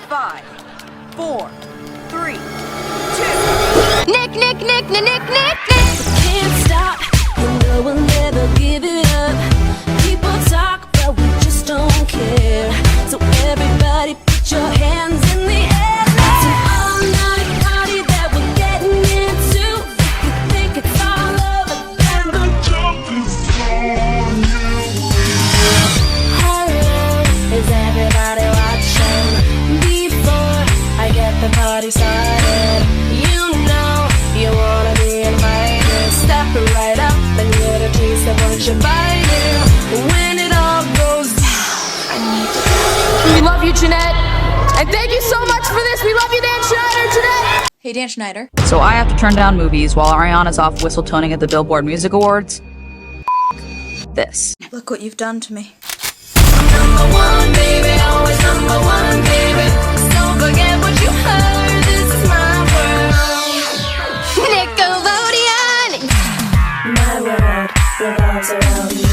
5, 4, 3, 2. Nick. Can't stop, you know we'll never give it up. People talk, but we just don't care. So everybody put your hands in the air. It's an all-night party that we're getting into. If you think it's all over, then the jump is on you. Hello, is everybody watching? Before I get the party started, you know you wanna be invited. Step right up and get a taste of what you're biting. When it all goes down, I need to. We love you, Jeanette. And thank you so much for this. We love you, Dan Schneider, Jeanette. Hey, Dan Schneider. So I have to turn down movies while Ariana's off whistle-toning at the Billboard Music Awards? This. Look what you've done to me. Number one, baby, always number one, baby. Don't forget what you heard. This is my world. Nickelodeon. My world revolves around you.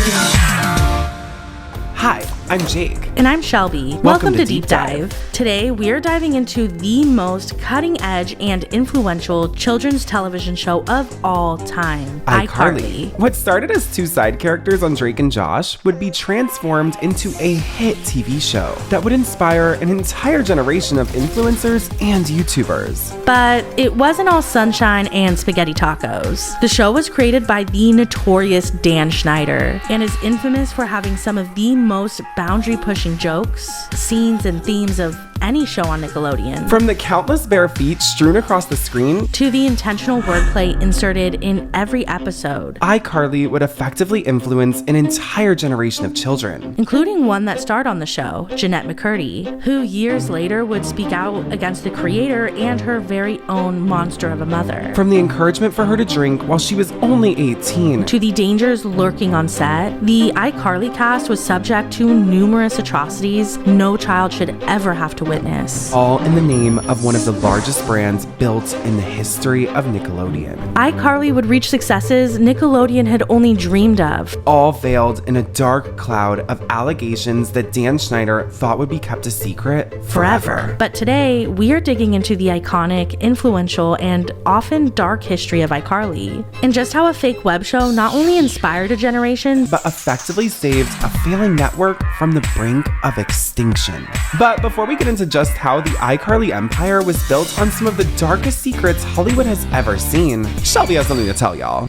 Hi, I'm Jake. And I'm Shelby. Welcome to Deep Dive. Today, we're diving into the most cutting-edge and influential children's television show of all time, iCarly. What started as two side characters on Drake and Josh would be transformed into a hit TV show that would inspire an entire generation of influencers and YouTubers. But it wasn't all sunshine and spaghetti tacos. The show was created by the notorious Dan Schneider and is infamous for having some of the most boundary-pushing jokes, scenes, and themes of any show on Nickelodeon. From the countless bare feet strewn across the screen to the intentional wordplay inserted in every episode, iCarly would effectively influence an entire generation of children, including one that starred on the show, Jeanette McCurdy, who years later would speak out against the creator and her very own monster of a mother. From the encouragement for her to drink while she was only 18 to the dangers lurking on set, the iCarly cast was subject to numerous atrocities no child should ever have to witness. All in the name of one of the largest brands built in the history of Nickelodeon. iCarly would reach successes Nickelodeon had only dreamed of, all veiled in a dark cloud of allegations that Dan Schneider thought would be kept a secret forever. But today, we are digging into the iconic, influential, and often dark history of iCarly, and just how a fake web show not only inspired a generation, but effectively saved a failing network from the brink of extinction. But before we get into just how the iCarly empire was built on some of the darkest secrets Hollywood has ever seen, Shelby has something to tell y'all.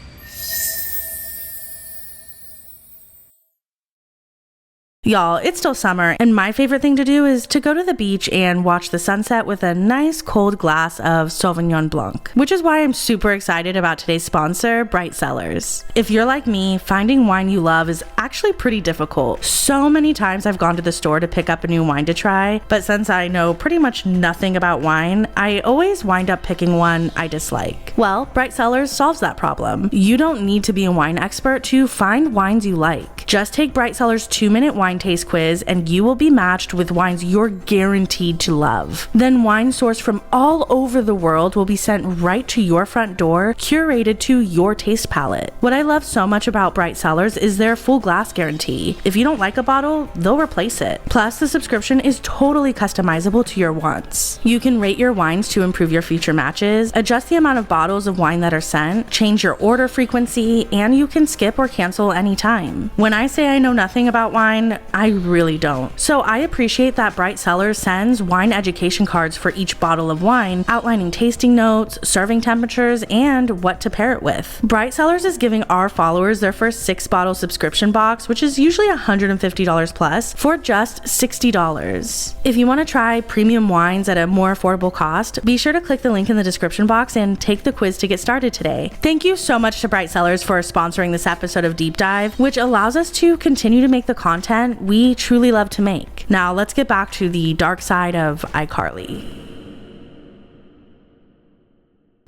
Y'all, it's still summer, and my favorite thing to do is to go to the beach and watch the sunset with a nice cold glass of Sauvignon Blanc, which is why I'm super excited about today's sponsor, Bright Cellars. If you're like me, finding wine you love is actually pretty difficult. So many times I've gone to the store to pick up a new wine to try, but since I know pretty much nothing about wine, I always wind up picking one I dislike. Well, Bright Cellars solves that problem. You don't need to be a wine expert to find wines you like. Just take Bright Cellars' 2-minute wine taste quiz and you will be matched with wines you're guaranteed to love. Then wine sourced from all over the world will be sent right to your front door, curated to your taste palette. What I love so much about Bright Cellars is their full glass guarantee. If you don't like a bottle, they'll replace it. Plus, the subscription is totally customizable to your wants. You can rate your wines to improve your future matches, adjust the amount of bottles of wine that are sent, change your order frequency, and you can skip or cancel anytime. When I say I know nothing about wine, I really don't. So I appreciate that Bright Cellars sends wine education cards for each bottle of wine, outlining tasting notes, serving temperatures, and what to pair it with. Bright Cellars is giving our followers their first 6-bottle subscription box, which is usually $150 plus, for just $60. If you want to try premium wines at a more affordable cost, be sure to click the link in the description box and take the quiz to get started today. Thank you so much to Bright Cellars for sponsoring this episode of Deep Dive, which allows us to continue to make the content we truly love to make. Now let's get back to the dark side of iCarly.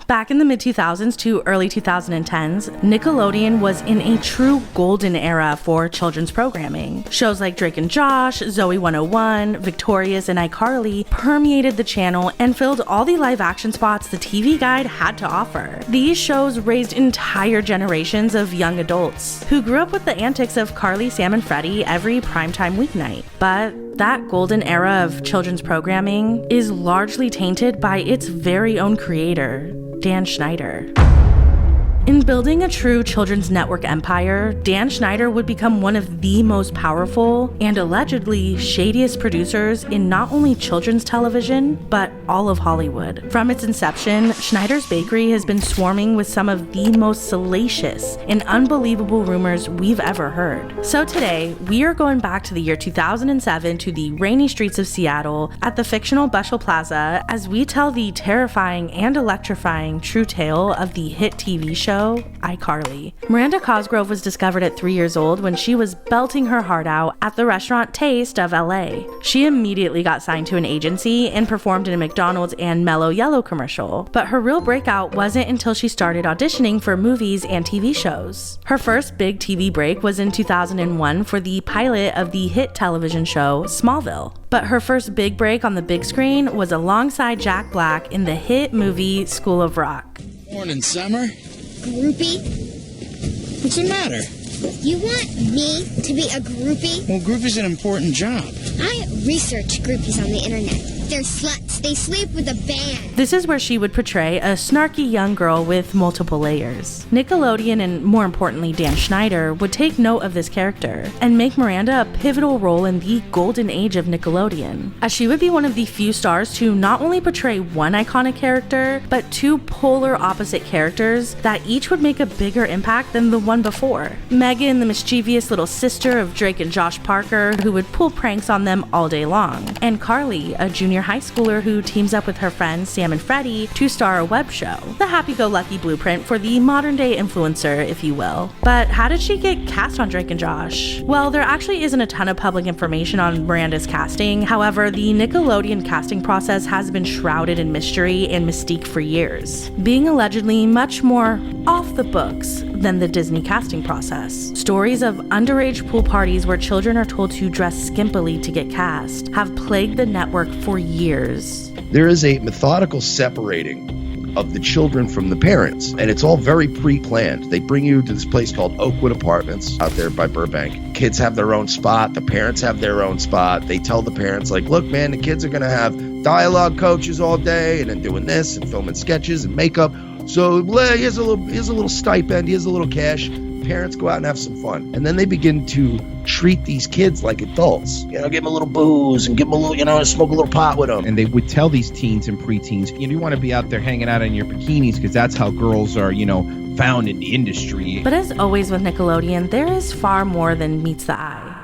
Back in the mid-2000s to early 2010s, Nickelodeon was in a true golden era for children's programming. Shows like Drake and Josh, Zoe 101, Victorious, and iCarly permeated the channel and filled all the live-action spots the TV Guide had to offer. These shows raised entire generations of young adults who grew up with the antics of Carly, Sam, and Freddie every primetime weeknight. But that golden era of children's programming is largely tainted by its very own creator, Dan Schneider. In building a true children's network empire, Dan Schneider would become one of the most powerful and allegedly shadiest producers in not only children's television, but all of Hollywood. From its inception, Schneider's Bakery has been swarming with some of the most salacious and unbelievable rumors we've ever heard. So today, we are going back to the year 2007 to the rainy streets of Seattle at the fictional Bushel Plaza as we tell the terrifying and electrifying true tale of the hit TV show iCarly. Miranda Cosgrove was discovered at 3 years old when she was belting her heart out at the restaurant Taste of LA. She immediately got signed to an agency and performed in a McDonald's and Mellow Yellow commercial, but her real breakout wasn't until she started auditioning for movies and TV shows. Her first big TV break was in 2001 for the pilot of the hit television show Smallville. But her first big break on the big screen was alongside Jack Black in the hit movie School of Rock. Morning, Summer. Groupie? What's the matter? You want me to be a groupie? Well, groupie's an important job. I research groupies on the internet. They're sluts. They sleep with a band. This is where she would portray a snarky young girl with multiple layers. Nickelodeon, and more importantly Dan Schneider, would take note of this character and make Miranda a pivotal role in the golden age of Nickelodeon, as she would be one of the few stars to not only portray one iconic character, but two polar opposite characters that each would make a bigger impact than the one before. Megan, the mischievous little sister of Drake and Josh Parker, who would pull pranks on them all day long, and Carly, a junior high schooler who teams up with her friends Sam and Freddie to star a web show. The happy-go-lucky blueprint for the modern-day influencer, if you will. But how did she get cast on Drake and Josh? Well, there actually isn't a ton of public information on Miranda's casting. However, the Nickelodeon casting process has been shrouded in mystery and mystique for years, being allegedly much more off the books than the Disney casting process. Stories of underage pool parties where children are told to dress skimpily to get cast have plagued the network for years. There is a methodical separating of the children from the parents, and it's all very pre-planned. They bring you to this place called Oakwood Apartments out there by Burbank. Kids have their own spot. The parents have their own spot. They tell the parents, like, look, man, the kids are going to have dialogue coaches all day and then doing this and filming sketches and makeup. So here's a little stipend, here's a little cash. Parents go out and have some fun. And then they begin to treat these kids like adults. You know, give them a little booze and give them a little, smoke a little pot with them. And they would tell these teens and preteens, you want to be out there hanging out in your bikinis because that's how girls are, found in the industry. But as always with Nickelodeon, there is far more than meets the eye.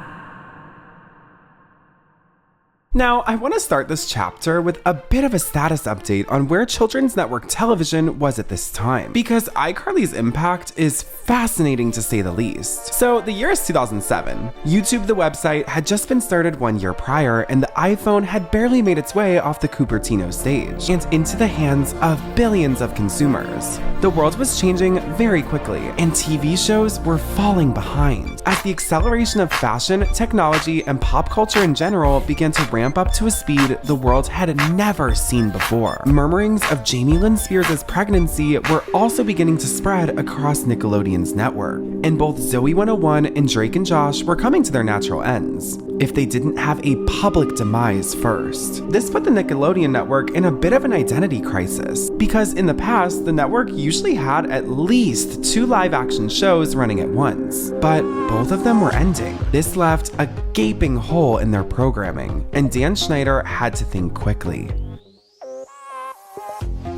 Now, I want to start this chapter with a bit of a status update on where children's network television was at this time, because iCarly's impact is fascinating to say the least. So the year is 2007. YouTube, the website, had just been started 1 year prior, and the iPhone had barely made its way off the Cupertino stage and into the hands of billions of consumers. The world was changing very quickly, and TV shows were falling behind, as the acceleration of fashion, technology, and pop culture in general began to ramp up to a speed the world had never seen before. Murmurings of Jamie Lynn Spears' pregnancy were also beginning to spread across Nickelodeon's network, and both Zoey 101 and Drake and Josh were coming to their natural ends, if they didn't have a public demise first. This put the Nickelodeon network in a bit of an identity crisis, because in the past, the network usually had at least 2 live-action shows running at once, but both of them were ending. This left a gaping hole in their programming, and Dan Schneider had to think quickly.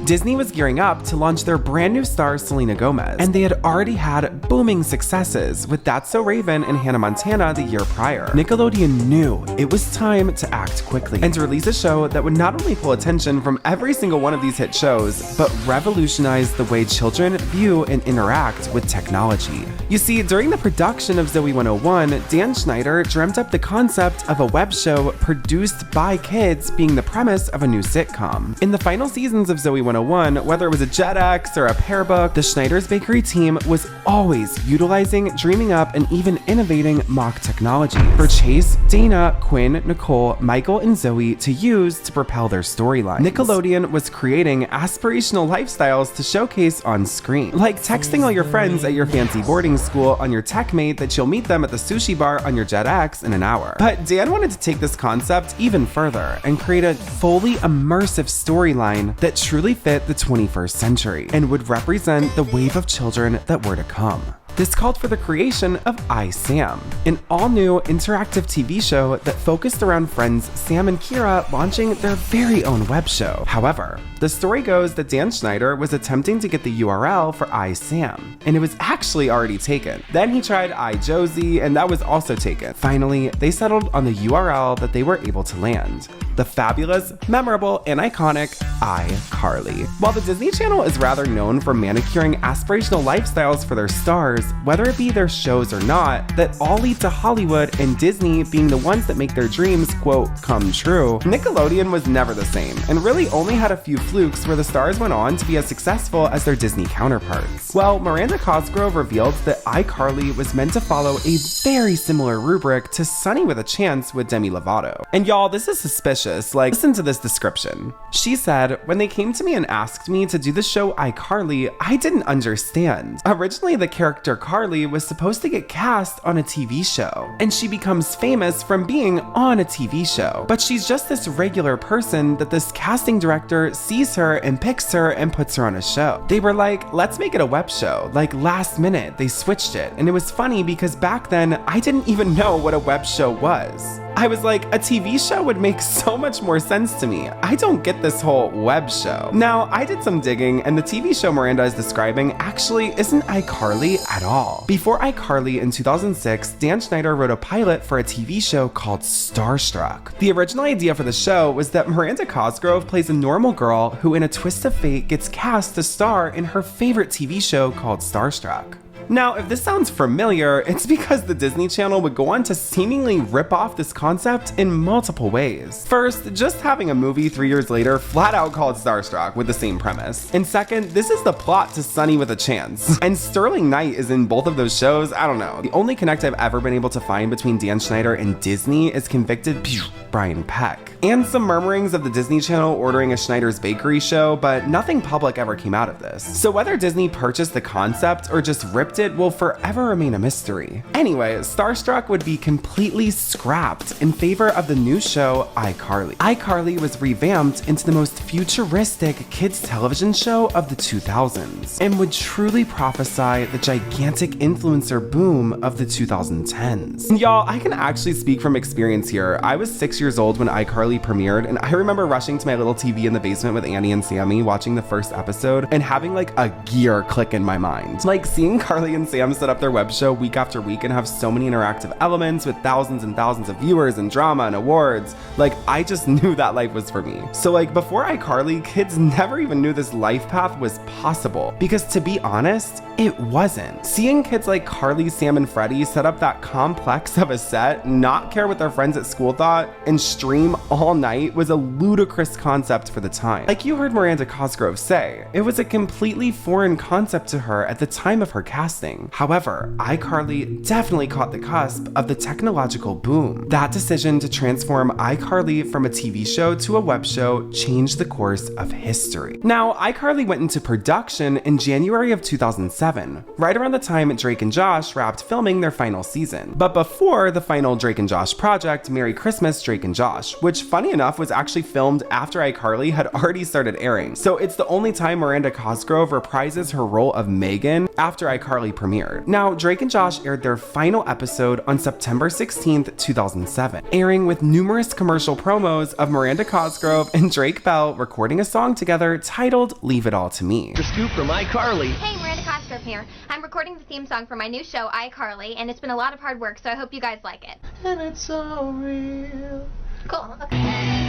Disney was gearing up to launch their brand new star Selena Gomez, and they had already had booming successes with That's So Raven and Hannah Montana the year prior. Nickelodeon knew it was time to act quickly and to release a show that would not only pull attention from every single one of these hit shows, but revolutionize the way children view and interact with technology. You see, during the production of Zoey 101, Dan Schneider dreamt up the concept of a web show produced by kids being the premise of a new sitcom. In the final seasons of Zoey 101, whether it was a Jet X or a Pear Book, the Schneider's Bakery team was always always utilizing, dreaming up, and even innovating mock technology for Chase, Dana, Quinn, Nicole, Michael, and Zoe to use to propel their storylines. Nickelodeon was creating aspirational lifestyles to showcase on screen, like texting all your friends at your fancy boarding school on your tech mate that you'll meet them at the sushi bar on your Jet X in an hour. But Dan wanted to take this concept even further and create a fully immersive storyline that truly fit the 21st century and would represent the wave of children that were to come. This called for the creation of iSam, an all-new interactive TV show that focused around friends Sam and Kira launching their very own web show. However, the story goes that Dan Schneider was attempting to get the URL for iSam, and it was actually already taken. Then he tried iJosie, and that was also taken. Finally, they settled on the URL that they were able to land: the fabulous, memorable, and iconic iCarly. While the Disney Channel is rather known for manicuring aspirational lifestyles for their stars, whether it be their shows or not, that all lead to Hollywood and Disney being the ones that make their dreams, quote, come true, Nickelodeon was never the same, and really only had a few flukes where the stars went on to be as successful as their Disney counterparts. Well, Miranda Cosgrove revealed that iCarly was meant to follow a very similar rubric to Sunny with a Chance with Demi Lovato. And y'all, this is suspicious. Like, listen to this description. She said, when they came to me and asked me to do the show iCarly, I didn't understand. Originally, the character Carly was supposed to get cast on a TV show, and she becomes famous from being on a TV show. But she's just this regular person that this casting director sees her and picks her and puts her on a show. They were like, let's make it a web show. Like, last minute, they switched it. And it was funny because back then, I didn't even know what a web show was. I was like, a TV show would make so much more sense to me. I don't get this whole web show. Now, I did some digging, and the TV show Miranda is describing actually isn't iCarly at all. Before iCarly in 2006, Dan Schneider wrote a pilot for a TV show called Starstruck. The original idea for the show was that Miranda Cosgrove plays a normal girl who, in a twist of fate, gets cast to star in her favorite TV show called Starstruck. Now, if this sounds familiar, it's because the Disney Channel would go on to seemingly rip off this concept in multiple ways. First, just having a movie 3 years later flat out called Starstruck with the same premise. And second, this is the plot to Sunny with a Chance. And Sterling Knight is in both of those shows. I don't know. The only connect I've ever been able to find between Dan Schneider and Disney is convicted Brian Peck. And some murmurings of the Disney Channel ordering a Schneider's Bakery show, but nothing public ever came out of this. So whether Disney purchased the concept or just ripped it will forever remain a mystery. Anyway, Starstruck would be completely scrapped in favor of the new show iCarly. iCarly was revamped into the most futuristic kids television show of the 2000s and would truly prophesy the gigantic influencer boom of the 2010s. And y'all, I can actually speak from experience here. I was 6 years old when iCarly premiered, and I remember rushing to my little TV in the basement with Annie and Sammy watching the first episode and having like a gear click in my mind. Like seeing Carly and Sam set up their web show week after week and have so many interactive elements with thousands and thousands of viewers and drama and awards, like I just knew that life was for me. So like before iCarly, kids never even knew this life path was possible, because to be honest, it wasn't. Seeing kids like Carly, Sam, and Freddie set up that complex of a set, not care what their friends at school thought, and stream all night was a ludicrous concept for the time. Like you heard Miranda Cosgrove say, it was a completely foreign concept to her at the time of her casting. However, iCarly definitely caught the cusp of the technological boom. That decision to transform iCarly from a TV show to a web show changed the course of history. Now, iCarly went into production in January of 2007, right around the time Drake and Josh wrapped filming their final season. But before the final Drake and Josh project, Merry Christmas, Drake and Josh, which funny enough was actually filmed after iCarly had already started airing. So it's the only time Miranda Cosgrove reprises her role of Megan after iCarly premiered. Now, Drake and Josh aired their final episode on September 16th, 2007, airing with numerous commercial promos of Miranda Cosgrove and Drake Bell recording a song together titled Leave It All to Me. The scoop from iCarly. Hey, Miranda Cosgrove here. I'm recording the theme song for my new show, iCarly, and it's been a lot of hard work, so I hope you guys like it. And it's so real. Cool. Okay.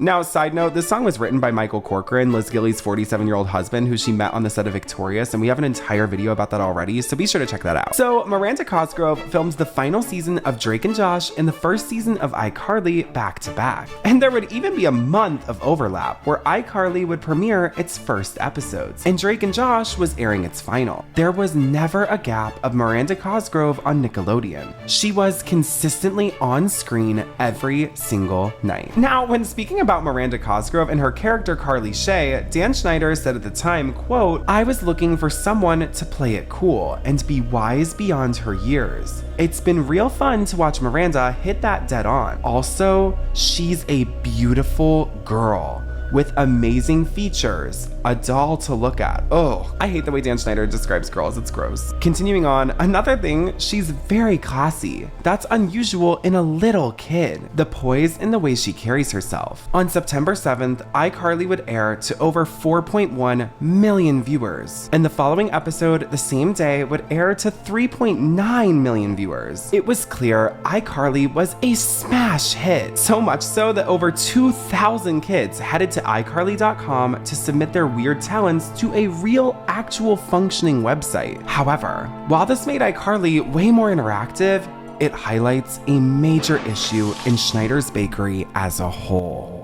Now, side note, this song was written by Michael Corcoran, Liz Gilly's 47-year-old husband, who she met on the set of Victorious, and we have an entire video about that already, so be sure to check that out. So, Miranda Cosgrove films the final season of Drake and Josh and the first season of iCarly back to back. And there would even be a month of overlap where iCarly would premiere its first episodes, and Drake and Josh was airing its final. There was never a gap of Miranda Cosgrove on Nickelodeon. She was consistently on screen every single night. Now, when speaking about Miranda Cosgrove and her character Carly Shay, Dan Schneider said at the time, quote, "I was looking for someone to play it cool and be wise beyond her years. It's been real fun to watch Miranda hit that dead on. Also, she's a beautiful girl with amazing features, a doll to look at." Oh, I hate the way Dan Schneider describes girls, it's gross. Continuing on, another thing, she's very classy. That's unusual in a little kid. The poise in the way she carries herself. On September 7th, iCarly would air to over 4.1 million viewers. And the following episode, the same day, would air to 3.9 million viewers. It was clear iCarly was a smash hit. So much so that over 2,000 kids headed to iCarly.com to submit their weird talents to a real, actual functioning website. However, while this made iCarly way more interactive, it highlights a major issue in Schneider's Bakery as a whole.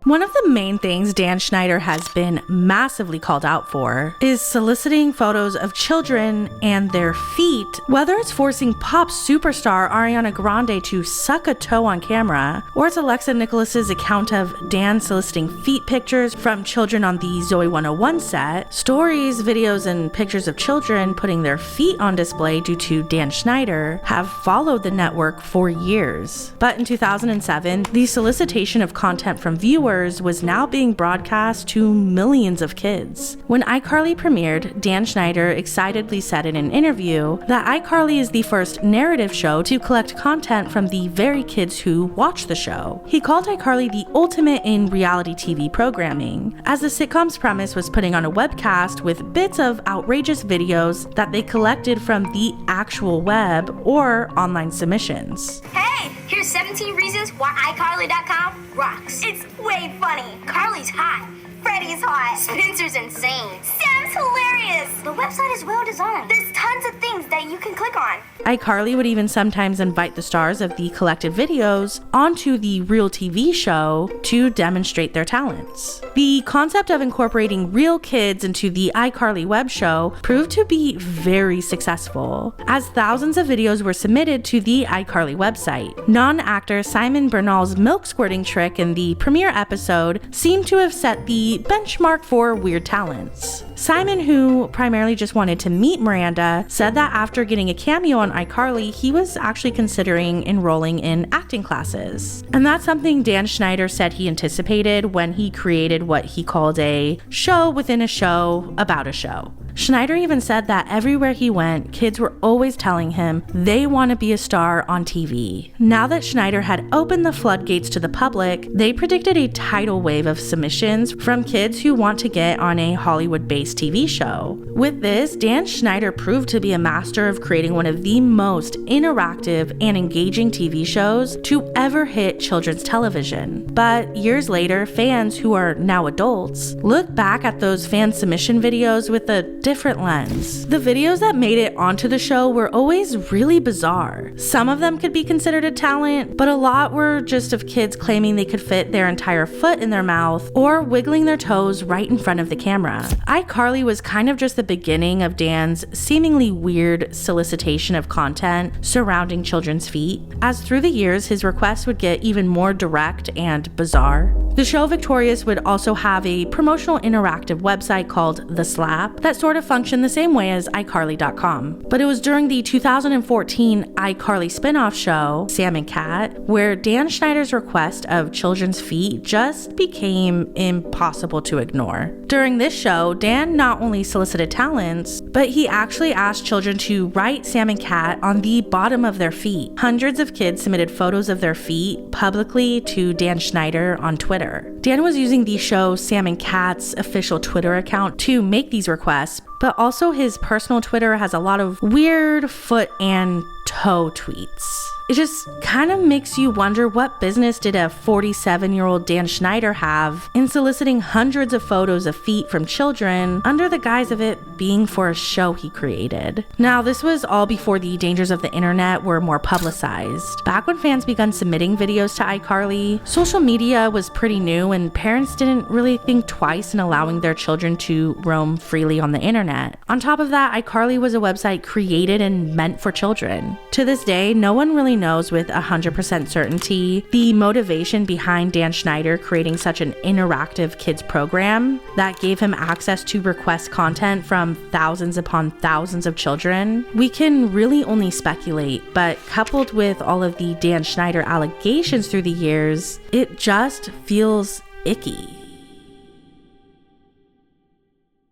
One of the main things Dan Schneider has been massively called out for is soliciting photos of children and their feet, whether it's forcing pop superstar Ariana Grande to suck a toe on camera, or it's Alexa Nicholas's account of Dan soliciting feet pictures from children on the Zoe 101 set, stories, videos, and pictures of children putting their feet on display due to Dan Schneider have followed the network for years. But in 2007, the solicitation of content from viewers was now being broadcast to millions of kids. When iCarly premiered, Dan Schneider excitedly said in an interview that iCarly is the first narrative show to collect content from the very kids who watch the show. He called iCarly the ultimate in reality TV programming, as the sitcom's premise was putting on a webcast with bits of outrageous videos that they collected from the actual web or online submissions. Hey, here's 17 reasons why iCarly.com rocks. It's way funny. Carly's hot. Freddie's hot. Spencer's insane. Sam's hilarious. The website is well designed. There's tons of things that you can click on. iCarly would even sometimes invite the stars of the collected videos onto the real TV show to demonstrate their talents. The concept of incorporating real kids into the iCarly web show proved to be very successful, as thousands of videos were submitted to the iCarly website. Non-actor Simon Bernal's milk squirting trick in the premiere episode seemed to have set the benchmark for weird talents. Simon, who primarily just wanted to meet Miranda, said that after getting a cameo on iCarly, he was actually considering enrolling in acting classes. And that's something Dan Schneider said he anticipated when he created what he called a show within a show about a show. Schneider even said that everywhere he went, kids were always telling him they want to be a star on TV. Now that Schneider had opened the floodgates to the public, they predicted a tidal wave of submissions from kids who want to get on a Hollywood-based TV show. With this, Dan Schneider proved to be a master of creating one of the most interactive and engaging TV shows to ever hit children's television. But years later, fans who are now adults look back at those fan submission videos with a different lens. The videos that made it onto the show were always really bizarre. Some of them could be considered a talent, but a lot were just of kids claiming they could fit their entire foot in their mouth or wiggling their toes right in front of the camera. iCarly was kind of just the beginning of Dan's seemingly weird solicitation of content surrounding children's feet, as through the years his requests would get even more direct and bizarre. The show Victorious would also have a promotional interactive website called The Slap that sort of functioned the same way as iCarly.com. But it was during the 2014 iCarly spin-off show, Sam and Cat, where Dan Schneider's request of children's feet just became impossible to ignore. During this show, Dan not only solicited talents, but he actually asked children to write Sam and Cat on the bottom of their feet. Hundreds of kids submitted photos of their feet publicly to Dan Schneider on Twitter. Dan was using the show Sam and Cat's official Twitter account to make these requests, but also his personal Twitter has a lot of weird foot and toe tweets. It just kind of makes you wonder what business did a 47-year-old Dan Schneider have in soliciting hundreds of photos of feet from children under the guise of it being for a show he created. Now, this was all before the dangers of the internet were more publicized. Back when fans began submitting videos to iCarly, social media was pretty new and parents didn't really think twice in allowing their children to roam freely on the internet. On top of that, iCarly was a website created and meant for children. To this day, no one really knows with 100% certainty the motivation behind Dan Schneider creating such an interactive kids program that gave him access to request content from thousands upon thousands of children. We can really only speculate, but coupled with all of the Dan Schneider allegations through the years, it just feels icky.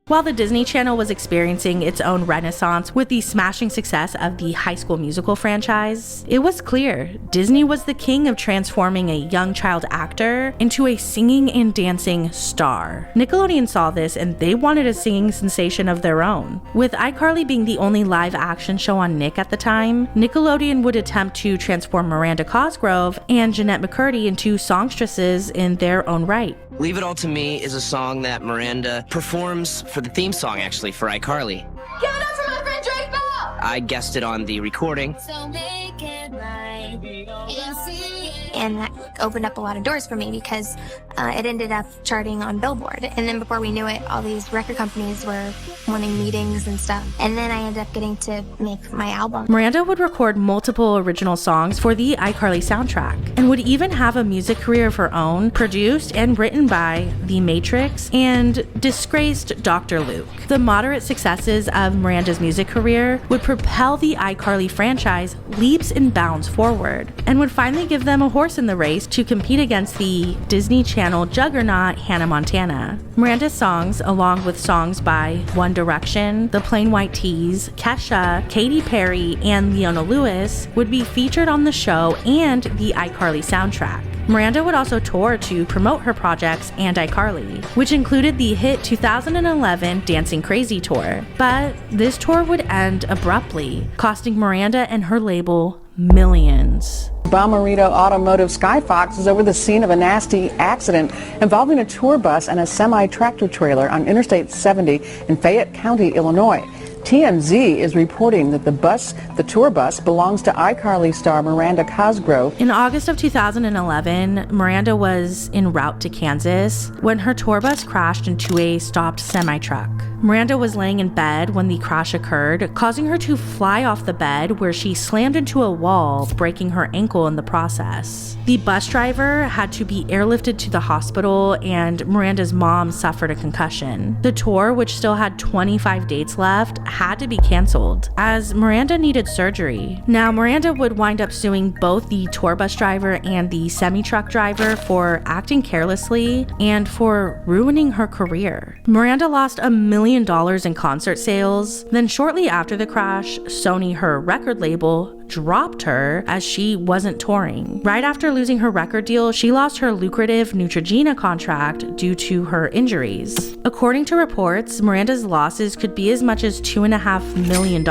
While the Disney Channel was experiencing its own renaissance with the smashing success of the High School Musical franchise, it was clear Disney was the king of transforming a young child actor into a singing and dancing star. Nickelodeon saw this and they wanted a singing sensation of their own. With iCarly being the only live action show on Nick at the time, Nickelodeon would attempt to transform Miranda Cosgrove and Jeanette McCurdy into songstresses in their own right. Leave It All to Me is a song that Miranda performs for the theme song, actually, for iCarly. Give it up for my friend Drake Bell! I guested on the recording. So make it right and see it. And that opened up a lot of doors for me because it ended up charting on Billboard. And then before we knew it, all these record companies were wanting meetings and stuff. And then I ended up getting to make my album. Miranda would record multiple original songs for the iCarly soundtrack and would even have a music career of her own, produced and written by The Matrix and disgraced Dr. Luke. The moderate successes of Miranda's music career would propel the iCarly franchise leaps and bounds forward and would finally give them a horse in the race to compete against the Disney Channel juggernaut Hannah Montana. Miranda's songs, along with songs by One Direction, The Plain White T's, Kesha, Katy Perry, and Leona Lewis, would be featured on the show and the iCarly soundtrack. Miranda would also tour to promote her projects and iCarly, which included the hit 2011 Dancing Crazy tour. But this tour would end abruptly, costing Miranda and her label millions. Balmerito Automotive Skyfox is over the scene of a nasty accident involving a tour bus and a semi-tractor trailer on Interstate 70 in Fayette County, Illinois. TMZ is reporting that the tour bus belongs to iCarly star Miranda Cosgrove. In August of 2011, Miranda was en route to Kansas when her tour bus crashed into a stopped semi-truck. Miranda was laying in bed when the crash occurred, causing her to fly off the bed where she slammed into a wall, breaking her ankle in the process. The bus driver had to be airlifted to the hospital and Miranda's mom suffered a concussion. The tour, which still had 25 dates left, had to be canceled as Miranda needed surgery. Now, Miranda would wind up suing both the tour bus driver and the semi-truck driver for acting carelessly and for ruining her career. Miranda lost $1 million in concert sales. Then shortly after the crash, Sony, her record label, dropped her as she wasn't touring. Right after losing her record deal, she lost her lucrative Neutrogena contract due to her injuries. According to reports, Miranda's losses could be as much as $2.5 million.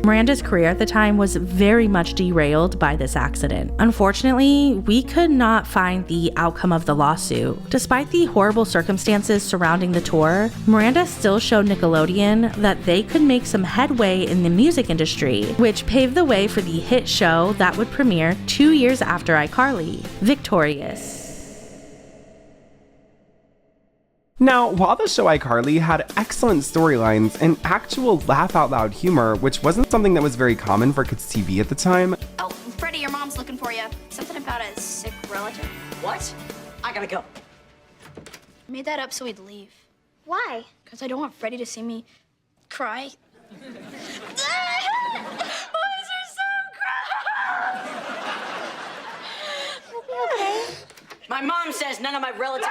Miranda's career at the time was very much derailed by this accident. Unfortunately, we could not find the outcome of the lawsuit. Despite the horrible circumstances surrounding the tour, Miranda still showed Nickelodeon that they could make some headway in the music industry, which paved the way for the hit show that would premiere 2 years after iCarly, Victorious. Now, while the show iCarly had excellent storylines and actual laugh-out-loud humor, which wasn't something that was very common for kids' TV at the time. Oh, Freddie, your mom's looking for you. Something about a sick relative. What? I gotta go. I made that up so he'd leave. Why? Because I don't want Freddie to see me cry. Okay. My mom says none of my relatives.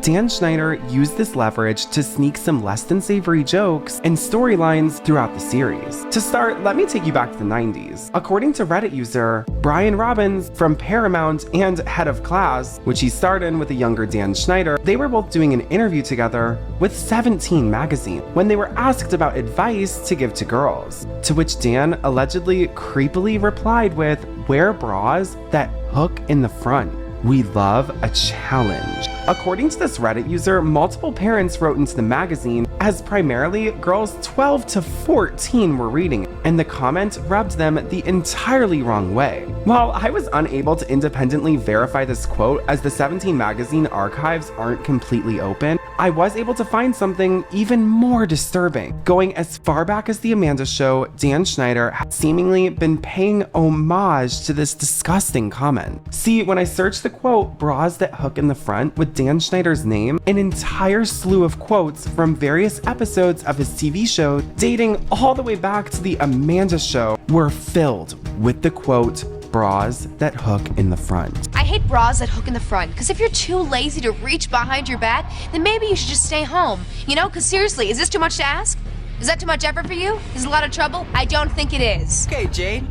Dan Schneider used this leverage to sneak some less than savory jokes and storylines throughout the series. To start, let me take you back to the 90s. According to Reddit user Brian Robbins from Paramount and Head of Class, which he starred in with a younger Dan Schneider, they were both doing an interview together with 17 magazine when they were asked about advice to give to girls, to which Dan allegedly creepily replied with, "Wear bras that hook in the front. We love a challenge." According to this Reddit user, multiple parents wrote into the magazine, as primarily girls 12 to 14 were reading it, and the comment rubbed them the entirely wrong way. While I was unable to independently verify this quote, as the 17 magazine archives aren't completely open, I was able to find something even more disturbing. Going as far back as The Amanda Show, Dan Schneider had seemingly been paying homage to this disgusting comment. See, when I searched the quote, "bras that hook in the front" with Dan Schneider's name, an entire slew of quotes from various episodes of his TV show dating all the way back to The Amanda Show were filled with the quote, "bras that hook in the front." I hate bras that hook in the front, because if you're too lazy to reach behind your back, then maybe you should just stay home. You know, because seriously, is this too much to ask? Is that too much effort for you? Is it a lot of trouble? I don't think it is. Okay, Jade,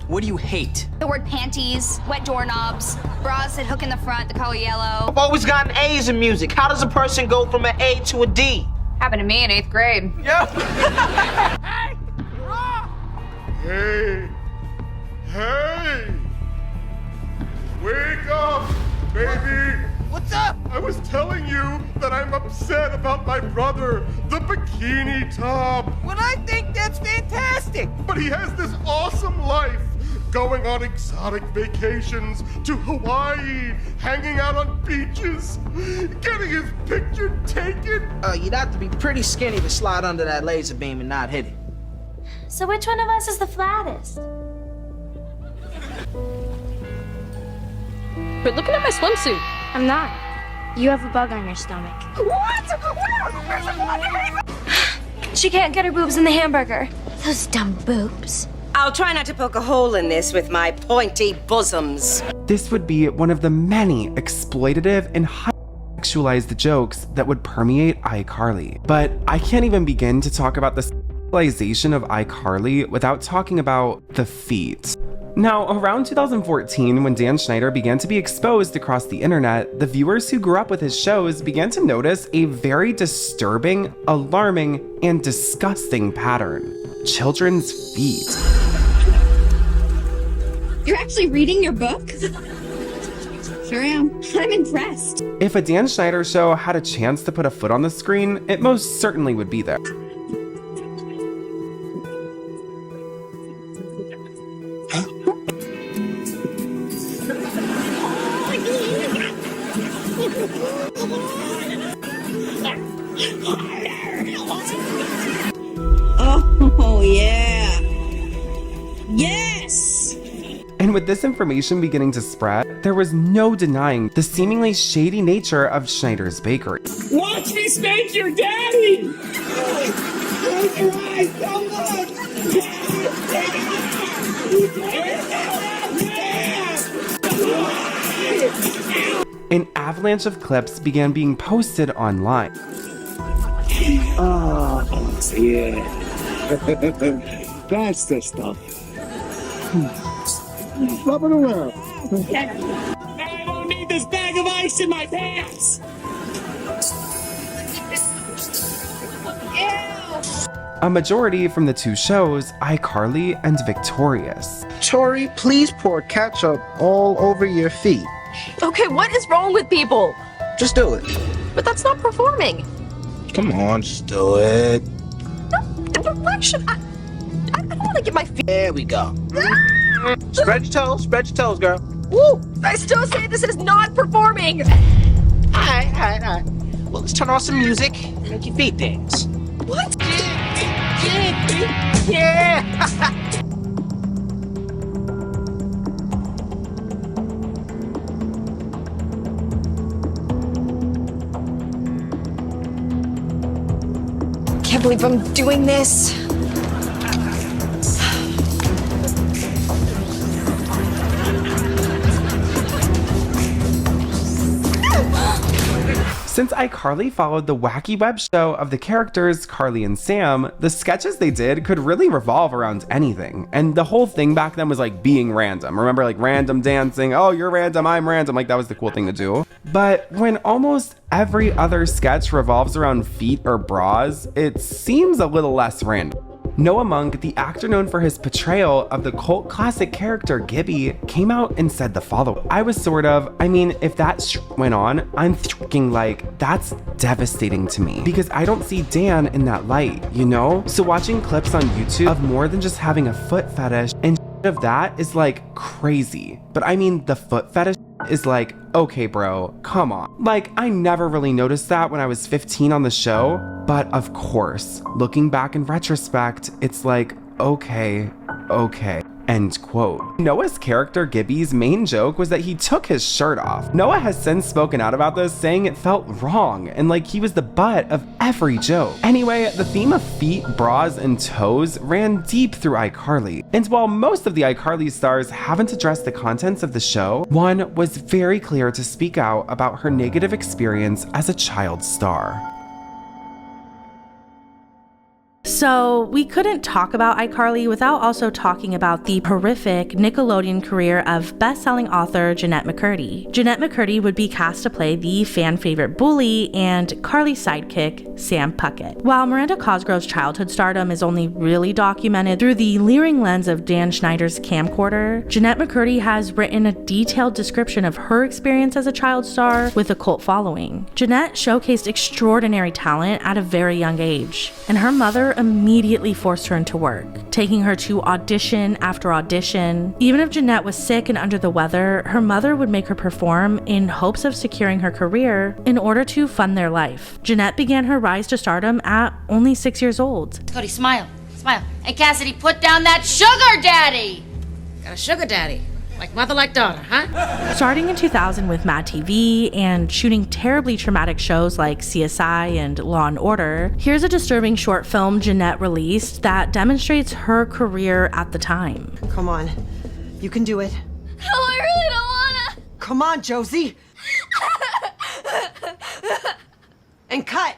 what do you hate? The word panties, wet doorknobs, bras that hook in the front, the color yellow. I've always gotten A's in music. How does a person go from an A to a D? Happened to me in 8th grade. Hey! Hey! Wake up, baby! What's up? I was telling you that I'm upset about my brother, the Bikini Top. Well, I think that's fantastic. But he has this awesome life, going on exotic vacations to Hawaii, hanging out on beaches, getting his picture taken. You'd have to be pretty skinny to slide under that laser beam and not hit it. So which one of us is the flattest? Quit looking at my swimsuit. I'm not. You have a bug on your stomach. She can't get her boobs in the hamburger. Those dumb boobs. I'll try not to poke a hole in this with my pointy bosoms. This would be one of the many exploitative and sexualized jokes that would permeate iCarly. But I can't even begin to talk about the sexualization of iCarly without talking about the feet. Now, around 2014, when Dan Schneider began to be exposed across the internet, the viewers who grew up with his shows began to notice a very disturbing, alarming, and disgusting pattern: children's feet. You're actually reading your book? Sure am. I'm impressed. If a Dan Schneider show had a chance to put a foot on the screen, it most certainly would be there. Oh, yeah. Yes! And with this information beginning to spread, there was no denying the seemingly shady nature of Schneider's bakery. Watch me spank your daddy! Close your eyes, don't look! An avalanche of clips began being posted online. Oh, yeah. That's the stuff. Flop it around. I don't need this bag of ice in my pants! A majority from the two shows, iCarly and Victorious. Tori, please pour ketchup all over your feet. Okay, what is wrong with people? Just do it. But that's not performing. Come on, just do it. But why should I don't want to get my feet. There we go. Spread your toes, girl. Woo! I still say this is not performing. All right. Well, let's turn on some music and make your feet dance. What? Yeah! Can't believe I'm doing this. Since iCarly followed the wacky web show of the characters Carly and Sam, the sketches they did could really revolve around anything. And the whole thing back then was like being random. Remember, like random dancing, oh, you're random, I'm random, like that was the cool thing to do. But when almost every other sketch revolves around feet or bras, it seems a little less random. Noah Monk, the actor known for his portrayal of the cult classic character Gibby, came out and said the following. If that went on, I'm thinking like, that's devastating to me because I don't see Dan in that light, you know? So watching clips on YouTube of more than just having a foot fetish and of that is like crazy. But I mean, the foot fetish is like, okay, bro, come on. Like, I never really noticed that when I was 15 on the show, but of course, looking back in retrospect, it's like, okay. End quote. Noah's character Gibby's main joke was that he took his shirt off. Noah has since spoken out about this, saying it felt wrong and like he was the butt of every joke. Anyway, the theme of feet, bras, and toes ran deep through iCarly. And while most of the iCarly stars haven't addressed the contents of the show, one was very clear to speak out about her negative experience as a child star. So we couldn't talk about iCarly without also talking about the horrific Nickelodeon career of best-selling author Jeanette McCurdy. Jeanette McCurdy would be cast to play the fan favorite bully and Carly's sidekick, Sam Puckett. While Miranda Cosgrove's childhood stardom is only really documented through the leering lens of Dan Schneider's camcorder, Jeanette McCurdy has written a detailed description of her experience as a child star with a cult following. Jeanette showcased extraordinary talent at a very young age, and her mother immediately forced her into work, taking her to audition after audition. Even if Jeanette was sick and under the weather, her mother would make her perform in hopes of securing her career in order to fund their life. Jeanette began her rise to stardom at only 6 years old. Cody, smile. Hey, Cassidy, put down that sugar daddy! Got a sugar daddy. Like mother, like daughter, huh? Starting in 2000 with Mad TV and shooting terribly traumatic shows like CSI and Law & Order, here's a disturbing short film Jeanette released that demonstrates her career at the time. Come on, you can do it. No, I really don't wanna. Come on, Josie. And cut.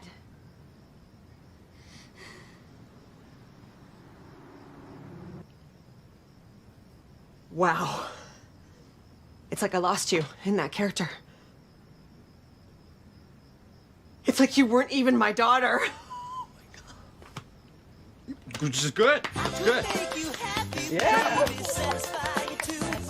Wow. It's like I lost you in that character. It's like you weren't even my daughter. Which is good. It's good. Yeah.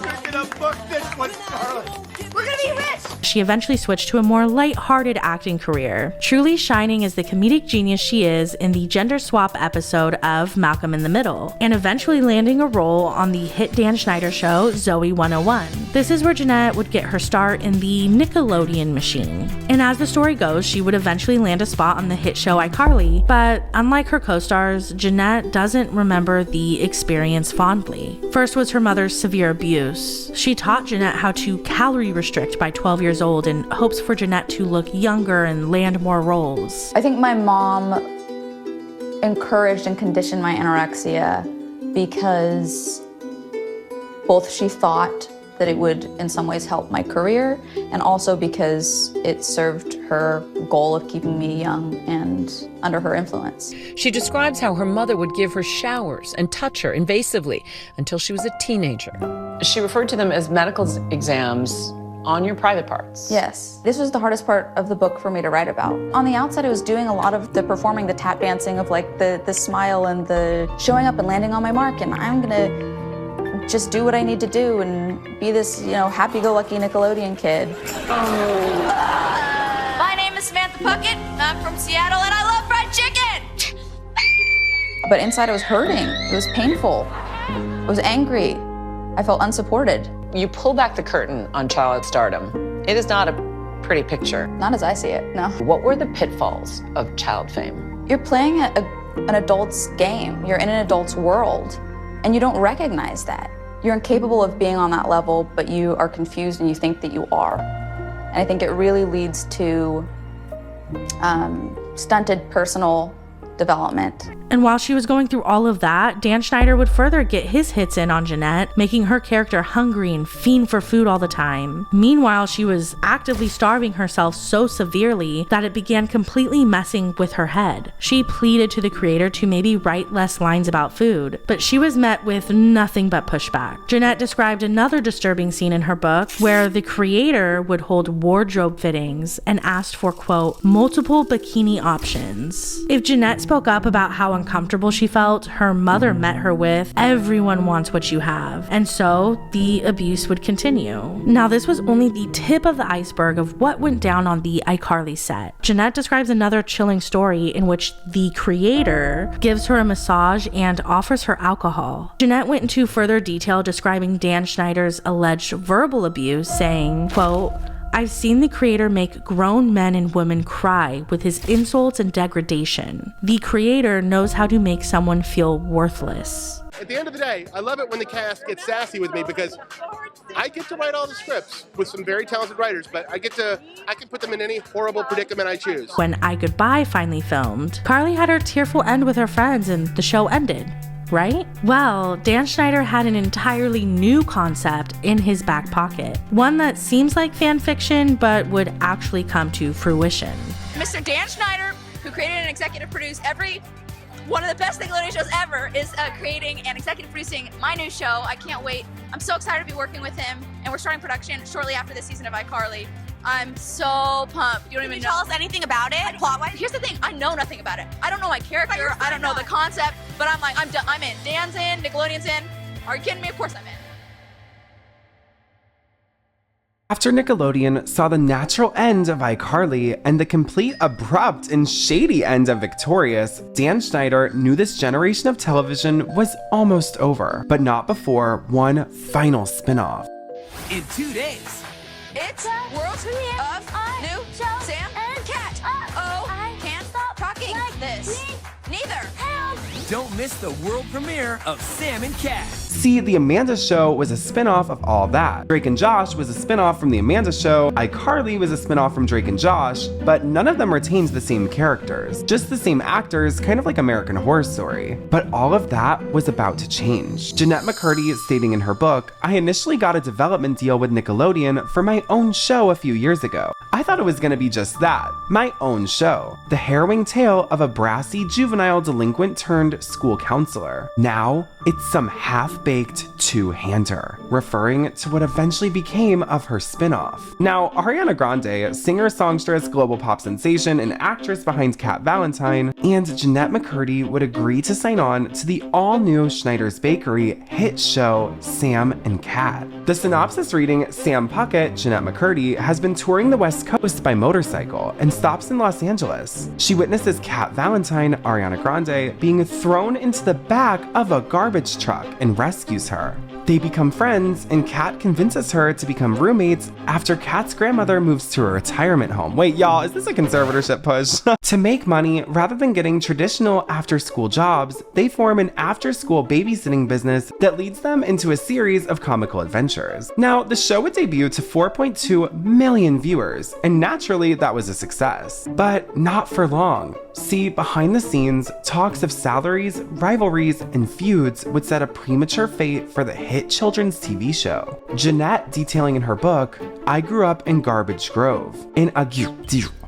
You're gonna book this one, Charlotte. We're gonna be rich! She eventually switched to a more light-hearted acting career, truly shining as the comedic genius she is in the gender swap episode of Malcolm in the Middle, and eventually landing a role on the hit Dan Schneider show Zoe 101. This is where Jeanette would get her start in the Nickelodeon machine. And as the story goes, she would eventually land a spot on the hit show iCarly, but unlike her co-stars, Jeanette doesn't remember the experience fondly. First was her mother's severe abuse. She taught Jeanette how to calorie restrict by 12 years old in hopes for Jeanette to look younger and land more roles. I think my mom encouraged and conditioned my anorexia because both she thought that it would in some ways help my career, and also because it served her goal of keeping me young and under her influence. She describes how her mother would give her showers and touch her invasively until she was a teenager. She referred to them as medical exams on your private parts. Yes. This was the hardest part of the book for me to write about. On the outside, I was doing a lot of the performing, the tap dancing of like the smile and the showing up and landing on my mark, and I'm gonna just do what I need to do and be this, happy-go-lucky Nickelodeon kid. My name is Samantha Puckett. I'm from Seattle and I love fried chicken! But inside I was hurting. It was painful. I was angry. I felt unsupported. You pull back the curtain on child stardom. It is not a pretty picture. Not as I see it, no. What were the pitfalls of child fame? You're playing an adult's game. You're in an adult's world, and you don't recognize that. You're incapable of being on that level, but you are confused and you think that you are. And I think it really leads to stunted personal development. And while she was going through all of that, Dan Schneider would further get his hits in on Jeanette, making her character hungry and fiend for food all the time. Meanwhile, she was actively starving herself so severely that it began completely messing with her head. She pleaded to the creator to maybe write less lines about food, but she was met with nothing but pushback. Jeanette described another disturbing scene in her book where the creator would hold wardrobe fittings and asked for, quote, multiple bikini options. If Jeanette spoke up about how uncomfortable she felt, her mother met her with, everyone wants what you have. And so the abuse would continue. Now, this was only the tip of the iceberg of what went down on the iCarly set. Jeanette describes another chilling story in which the creator gives her a massage and offers her alcohol. Jeanette went into further detail describing Dan Schneider's alleged verbal abuse, saying, quote, I've seen the creator make grown men and women cry with his insults and degradation. The creator knows how to make someone feel worthless. At the end of the day, I love it when the cast gets sassy with me because I get to write all the scripts with some very talented writers, but I can put them in any horrible predicament I choose. When I Goodbye finally filmed, Carly had her tearful end with her friends and the show ended. Right? Well, Dan Schneider had an entirely new concept in his back pocket. One that seems like fan fiction, but would actually come to fruition. Mr. Dan Schneider, who created and executive produced one of the best Nickelodeon shows ever, is creating and executive producing my new show. I can't wait. I'm so excited to be working with him, and we're starting production shortly after this season of iCarly. I'm so pumped. You don't even know. Can you tell us anything about it, plot-wise? Here's the thing, I know nothing about it. I don't know my character, I don't know the concept, but I'm like, I'm in. Dan's in, Nickelodeon's in. Are you kidding me? Of course I'm in. After Nickelodeon saw the natural end of iCarly and the complete abrupt and shady end of Victorious, Dan Schneider knew this generation of television was almost over, but not before one final spin-off. In 2 days, it's world premiere of new Sam and Cat. I can't stop talking like this. Neither. Help. Don't miss the world premiere of Sam and Cat. See, The Amanda Show was a spin-off of all that. Drake and Josh was a spin-off from The Amanda Show. iCarly was a spin-off from Drake and Josh, but none of them retained the same characters. Just the same actors, kind of like American Horror Story. But all of that was about to change. Jeanette McCurdy stating in her book, I initially got a development deal with Nickelodeon for my own show a few years ago. I thought it was gonna be just that, my own show. The harrowing tale of a brassy juvenile delinquent turned school counselor. Now, it's some half-baked two-hander, referring to what eventually became of her spin-off. Now, Ariana Grande, singer-songstress, global pop sensation, and actress behind Cat Valentine, and Jeanette McCurdy would agree to sign on to the all-new Schneider's Bakery hit show Sam and Cat. The synopsis reading, Sam Puckett, Jeanette McCurdy, has been touring the West Coast by motorcycle and stops in Los Angeles. She witnesses Cat Valentine, Ariana Grande, being thrown into the back of a garbage truck and rescues her. They become friends, and Kat convinces her to become roommates after Kat's grandmother moves to a retirement home. Wait, y'all, is this a conservatorship push? To make money, rather than getting traditional after-school jobs, they form an after-school babysitting business that leads them into a series of comical adventures. Now, the show would debut to 4.2 million viewers, and naturally, that was a success. But not for long. See, behind the scenes, talks of salaries, rivalries, and feuds would set a premature fate for the hit children's TV show. Jeanette detailing in her book, I grew up in Garbage Grove, in a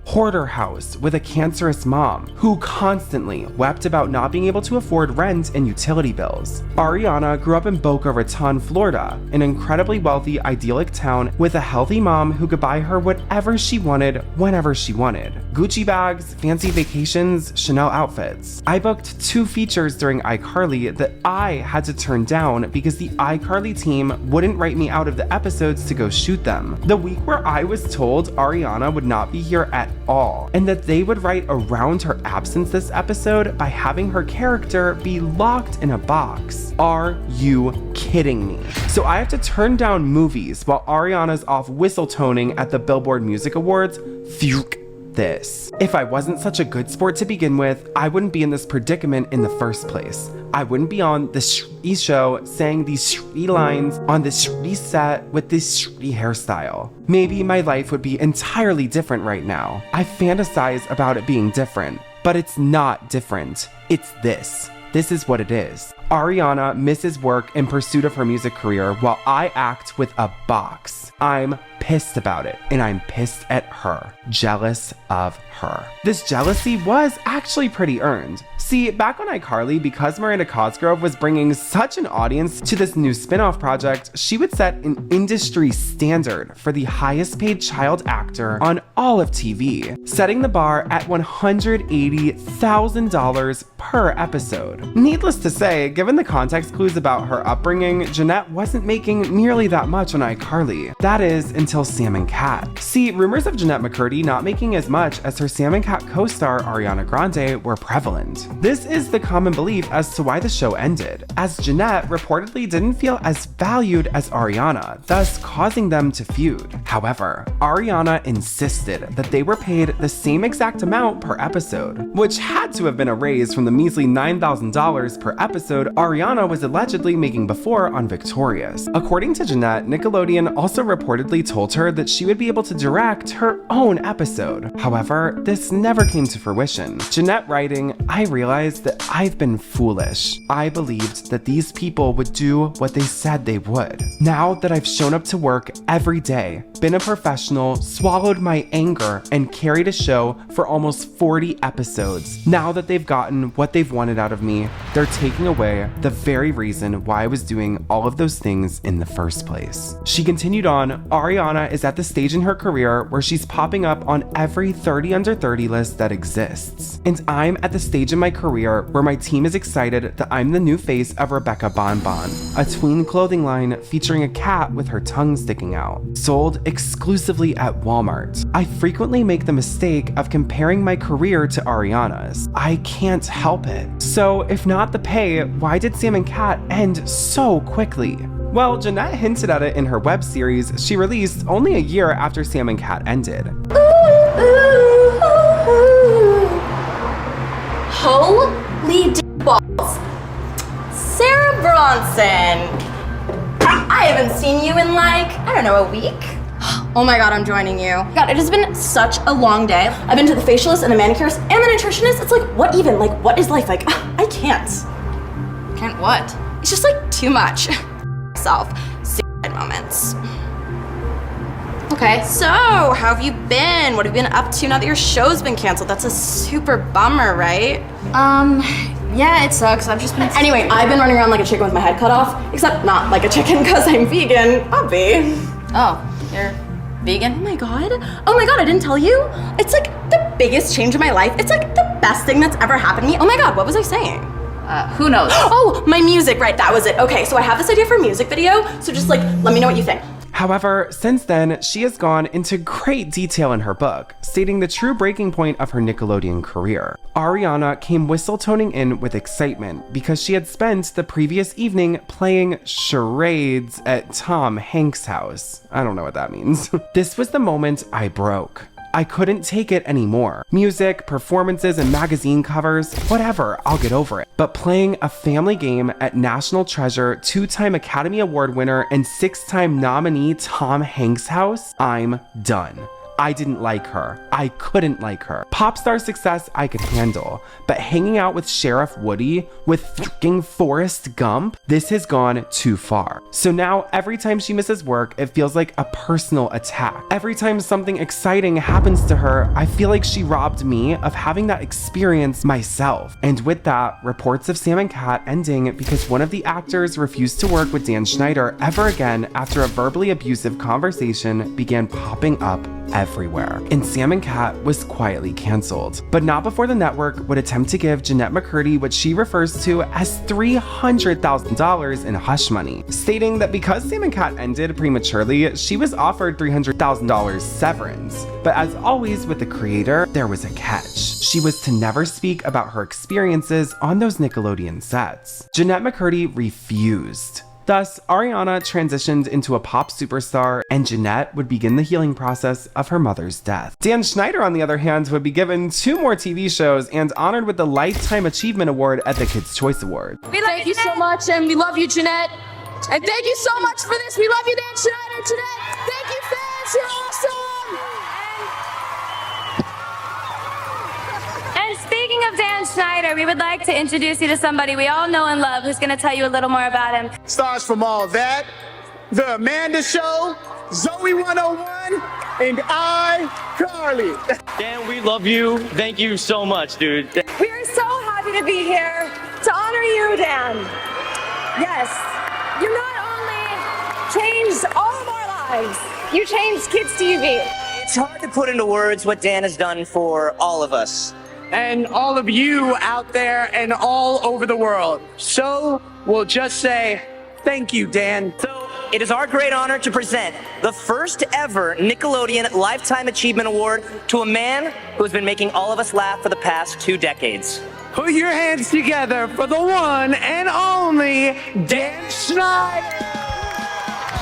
hoarder house with a cancerous mom who constantly wept about not being able to afford rent and utility bills. Ariana grew up in Boca Raton, Florida, an incredibly wealthy, idyllic town with a healthy mom who could buy her whatever she wanted, whenever she wanted. Gucci bags, fancy vacations, Chanel outfits. I booked 2 features during iCarly that I had to turn down because the iCarly team wouldn't write me out of the episodes to go shoot them. The week where I was told Ariana would not be here at all, and that they would write around her absence this episode by having her character be locked in a box. Are you kidding me? So I have to turn down movies while Ariana's off whistle toning at the Billboard Music Awards? Phew. This. If I wasn't such a good sport to begin with, I wouldn't be in this predicament in the first place. I wouldn't be on the shitty show saying these shitty lines on this shitty set with this shitty hairstyle. Maybe my life would be entirely different right now. I fantasize about it being different, But it's not different. It's this. This is what it is. Ariana misses work in pursuit of her music career while I act with a box. I'm pissed about it, and I'm pissed at her. Jealous of her. This jealousy was actually pretty earned. See, back on iCarly, because Miranda Cosgrove was bringing such an audience to this new spin-off project, she would set an industry standard for the highest paid child actor on all of TV, setting the bar at $180,000 per episode. Needless to say, given the context clues about her upbringing, Jeanette wasn't making nearly that much on iCarly. That is, until Sam and Cat. See, rumors of Jeanette McCurdy not making as much as her Sam and Cat co-star Ariana Grande were prevalent. This is the common belief as to why the show ended, as Jeanette reportedly didn't feel as valued as Ariana, thus causing them to feud. However, Ariana insisted that they were paid the same exact amount per episode, which had to have been a raise from the measly $9,000 per episode Ariana was allegedly making before on Victorious. According to Jeanette, Nickelodeon also reportedly told her that she would be able to direct her own episode. However, this never came to fruition. Jeanette writing, "I realized that I've been foolish. I believed that these people would do what they said they would. Now that I've shown up to work every day, been a professional, swallowed my anger, and carried a show for almost 40 episodes, now that they've gotten what they've wanted out of me, they're taking away the very reason why I was doing all of those things in the first place." She continued on, Ariana is at the stage in her career where she's popping up on every 30 under 30 list that exists. And I'm at the stage in my career where my team is excited that I'm the new face of Rebecca Bonbon, a tween clothing line featuring a cat with her tongue sticking out, sold exclusively at Walmart. I frequently make the mistake of comparing my career to Ariana's. I can't help it. So if not the pay, why did Sam and Cat end so quickly? Well, Jeanette hinted at it in her web series she released only a year after Sam and Cat ended. Holy balls. Sarah Bronson. I haven't seen you in like, I don't know, a week? Oh my god, I'm joining you. God, it has been such a long day. I've been to the facialist and the manicurist and the nutritionist. It's like, what even? Like, what is life like? I can't. Can't what? It's just like too much. Suicide moments. Okay, so how have you been? What have you been up to now that your show's been canceled? That's a super bummer, right? Yeah, it sucks. I've just been... Anyway, I've been running around like a chicken with my head cut off, except not like a chicken because I'm vegan. Obvi. Oh, you're vegan? Oh my god, I didn't tell you? It's like the biggest change in my life. It's like the best thing that's ever happened to me. Oh my god, what was I saying? Who knows? Oh, my music, right, that was it. Okay, so I have this idea for a music video, so just like, let me know what you think. However, since then, she has gone into great detail in her book, stating the true breaking point of her Nickelodeon career. Ariana came whistle-toning in with excitement because she had spent the previous evening playing charades at Tom Hanks' house. I don't know what that means. This was the moment I broke. I couldn't take it anymore. Music, performances, and magazine covers, whatever, I'll get over it. But playing a family game at National Treasure, 2-time Academy Award winner and 6-time nominee Tom Hanks' house, I'm done. I didn't like her. I couldn't like her. Pop star success I could handle, but hanging out with Sheriff Woody, with fucking Forrest Gump, this has gone too far. So now every time she misses work, it feels like a personal attack. Every time something exciting happens to her, I feel like she robbed me of having that experience myself. And with that, reports of Sam and Cat ending because one of the actors refused to work with Dan Schneider ever again after a verbally abusive conversation began popping up everywhere. And Sam and Cat was quietly canceled, but not before the network would attempt to give Jeanette McCurdy what she refers to as $300,000 in hush money, stating that because Sam and Cat ended prematurely, she was offered $300,000 severance. But as always with the creator, there was a catch. She was to never speak about her experiences on those Nickelodeon sets. Jeanette McCurdy refused. Thus, Ariana transitioned into a pop superstar, and Jeanette would begin the healing process of her mother's death. Dan Schneider, on the other hand, would be given 2 more TV shows and honored with the Lifetime Achievement Award at the Kids' Choice Award. Thank you so much, and we love you, Jeanette. And thank you so much for this. We love you, Dan Schneider, Jeanette. Thank you, fans. You're awesome. And speaking Speaking of Dan Schneider, we would like to introduce you to somebody we all know and love who's going to tell you a little more about him. Stars from All That, The Amanda Show, Zoe 101, and iCarly. Dan, we love you. Thank you so much, dude. We are so happy to be here to honor you, Dan. Yes, you not only changed all of our lives, you changed kids' TV. It's hard to put into words what Dan has done for all of us. And all of you out there and all over the world. So we'll just say, thank you, Dan. So it is our great honor to present the first ever Nickelodeon Lifetime Achievement Award to a man who has been making all of us laugh for the past 2 decades. Put your hands together for the one and only Dan Schneider.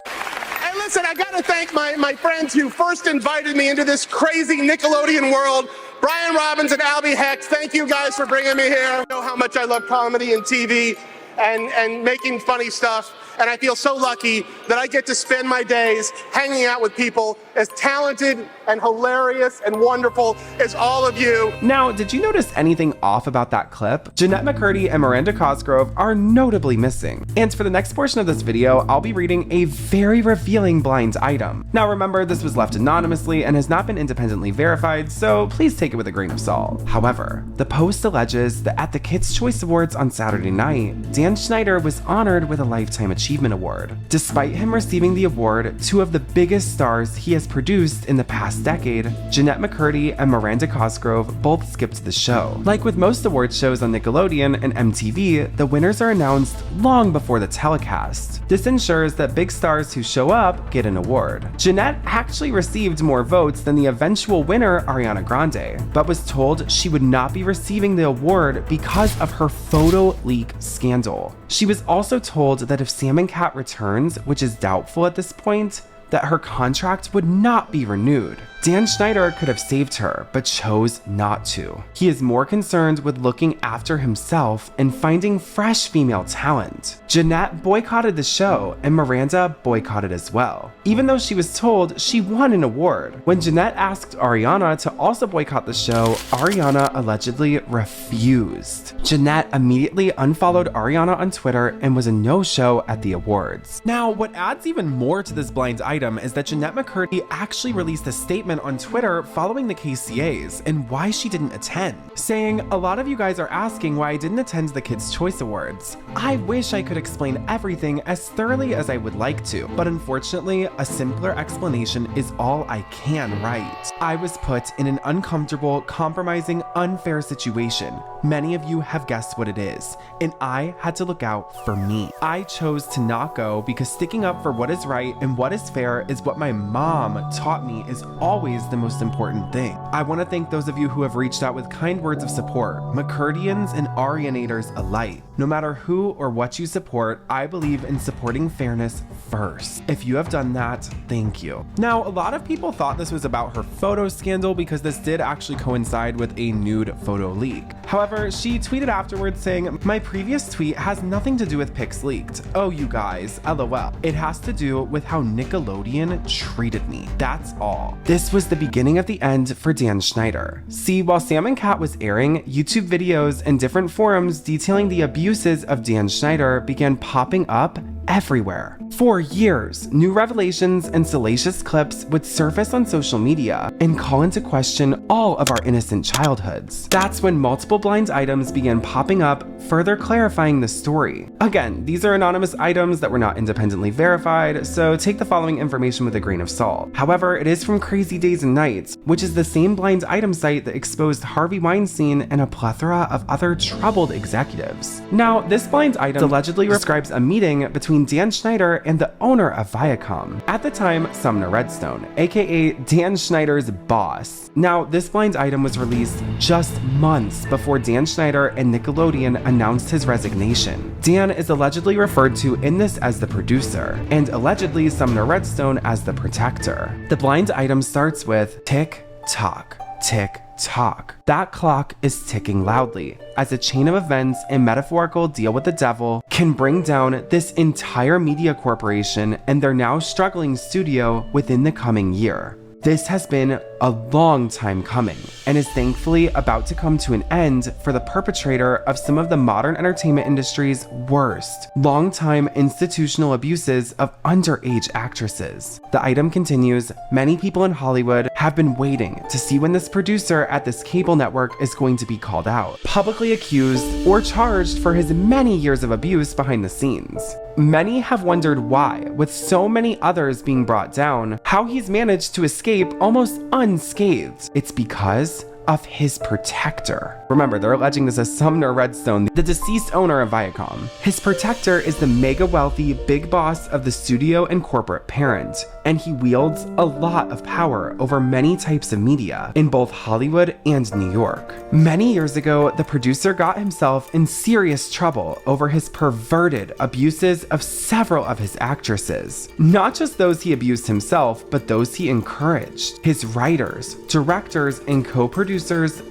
And listen, I gotta thank my friends who first invited me into this crazy Nickelodeon world. Brian Robbins and Albie Hecht, thank you guys for bringing me here. I know how much I love comedy and TV and making funny stuff. And I feel so lucky that I get to spend my days hanging out with people as talented and hilarious and wonderful as all of you. Now, did you notice anything off about that clip? Jeanette McCurdy and Miranda Cosgrove are notably missing. And for the next portion of this video, I'll be reading a very revealing blind item. Now remember, this was left anonymously and has not been independently verified, so please take it with a grain of salt. However, the post alleges that at the Kids' Choice Awards on Saturday night, Dan Schneider was honored with a Lifetime Achievement Award. Despite him receiving the award, 2 of the biggest stars he has produced in the past decade, Jeanette McCurdy and Miranda Cosgrove, both skipped the show. Like with most award shows on Nickelodeon and MTV, the winners are announced long before the telecast. This ensures that big stars who show up get an award. Jeanette actually received more votes than the eventual winner, Ariana Grande, but was told she would not be receiving the award because of her photo leak scandal. She was also told that if Sam and Cat returns, which is doubtful at this point, that her contract would not be renewed. Dan Schneider could have saved her, but chose not to. He is more concerned with looking after himself and finding fresh female talent. Jeanette boycotted the show, and Miranda boycotted as well, even though she was told she won an award. When Jeanette asked Ariana to also boycott the show, Ariana allegedly refused. Jeanette immediately unfollowed Ariana on Twitter and was a no-show at the awards. Now, what adds even more to this blind item is that Jeanette McCurdy actually released a statement on Twitter following the KCAs and why she didn't attend, saying, "A lot of you guys are asking why I didn't attend the Kids' Choice Awards. I wish I could explain everything as thoroughly as I would like to, but unfortunately, a simpler explanation is all I can write. I was put in an uncomfortable, compromising, unfair situation. Many of you have guessed what it is, and I had to look out for me. I chose to not go because sticking up for what is right and what is fair is what my mom taught me is always the most important thing. I want to thank those of you who have reached out with kind words of support, McCurdians and Arianators alike. No matter who or what you support, I believe in supporting fairness first. If you have done that, thank you." Now, a lot of people thought this was about her photo scandal because this did actually coincide with a nude photo leak. However, she tweeted afterwards saying, "My previous tweet has nothing to do with pics leaked. Oh, you guys, LOL. It has to do with how Nickelodeon treated me. That's all." This was the beginning of the end for Dan Schneider. See, while Sam and Cat was airing, YouTube videos and different forums detailing the abuses of Dan Schneider began popping up everywhere. For years, new revelations and salacious clips would surface on social media and call into question all of our innocent childhoods. That's when multiple blind items began popping up, further clarifying the story. Again, these are anonymous items that were not independently verified, so take the following information with a grain of salt. However, it is from Crazy Days and Nights, which is the same blind item site that exposed Harvey Weinstein and a plethora of other troubled executives. Now, this blind item allegedly describes a meeting between Dan Schneider and the owner of Viacom, at the time Sumner Redstone, aka Dan Schneider's boss. Now, this blind item was released just months before Dan Schneider and Nickelodeon announced his resignation. Dan is allegedly referred to in this as the producer, and allegedly Sumner Redstone as the protector. The blind item starts with tick tock, tick tock. That clock is ticking loudly as a chain of events and metaphorical deal with the devil can bring down this entire media corporation and their now struggling studio within the coming year. This has been a long time coming and is thankfully about to come to an end for the perpetrator of some of the modern entertainment industry's worst long-time institutional abuses of underage actresses. The item continues, many people in Hollywood have been waiting to see when this producer at this cable network is going to be called out, publicly accused or charged for his many years of abuse behind the scenes. Many have wondered why, with so many others being brought down, how he's managed to escape almost unscathed. It's because of his protector. Remember, they're alleging this as Sumner Redstone, the deceased owner of Viacom. His protector is the mega wealthy big boss of the studio and corporate parent, and he wields a lot of power over many types of media in both Hollywood and New York. Many years ago, the producer got himself in serious trouble over his perverted abuses of several of his actresses. Not just those he abused himself, but those he encouraged his writers, directors, and co-producers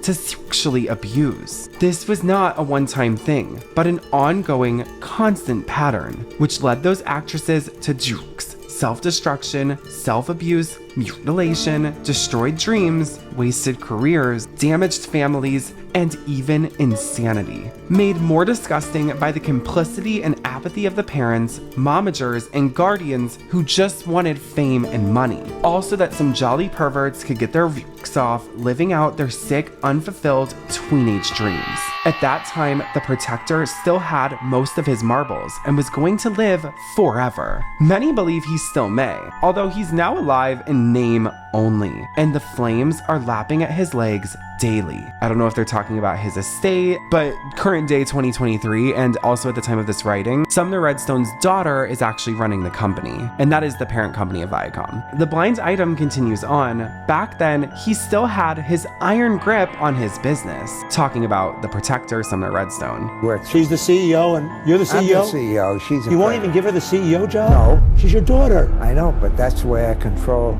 to sexually abuse. This was not a one-time thing, but an ongoing, constant pattern, which led those actresses to jukes, self-destruction, self-abuse, mutilation, destroyed dreams, wasted careers, damaged families, and even insanity. Made more disgusting by the complicity and apathy of the parents, momagers, and guardians who just wanted fame and money. Also that some jolly perverts could get their views off living out their sick, unfulfilled teenage dreams. At that time, the protector still had most of his marbles and was going to live forever. Many believe he still may, although he's now alive in name only, and the flames are lapping at his legs daily. I don't know if they're talking about his estate, but current day 2023, and also at the time of this writing, Sumner Redstone's daughter is actually running the company, and that is the parent company of Viacom. The blind item continues on. Back then, he still had his iron grip on his business, talking about the protector, Sumner Redstone. She's the CEO and you're the CEO? I'm the CEO. She's You won't even give her the CEO job? No. She's your daughter. I know, but that's the way I control.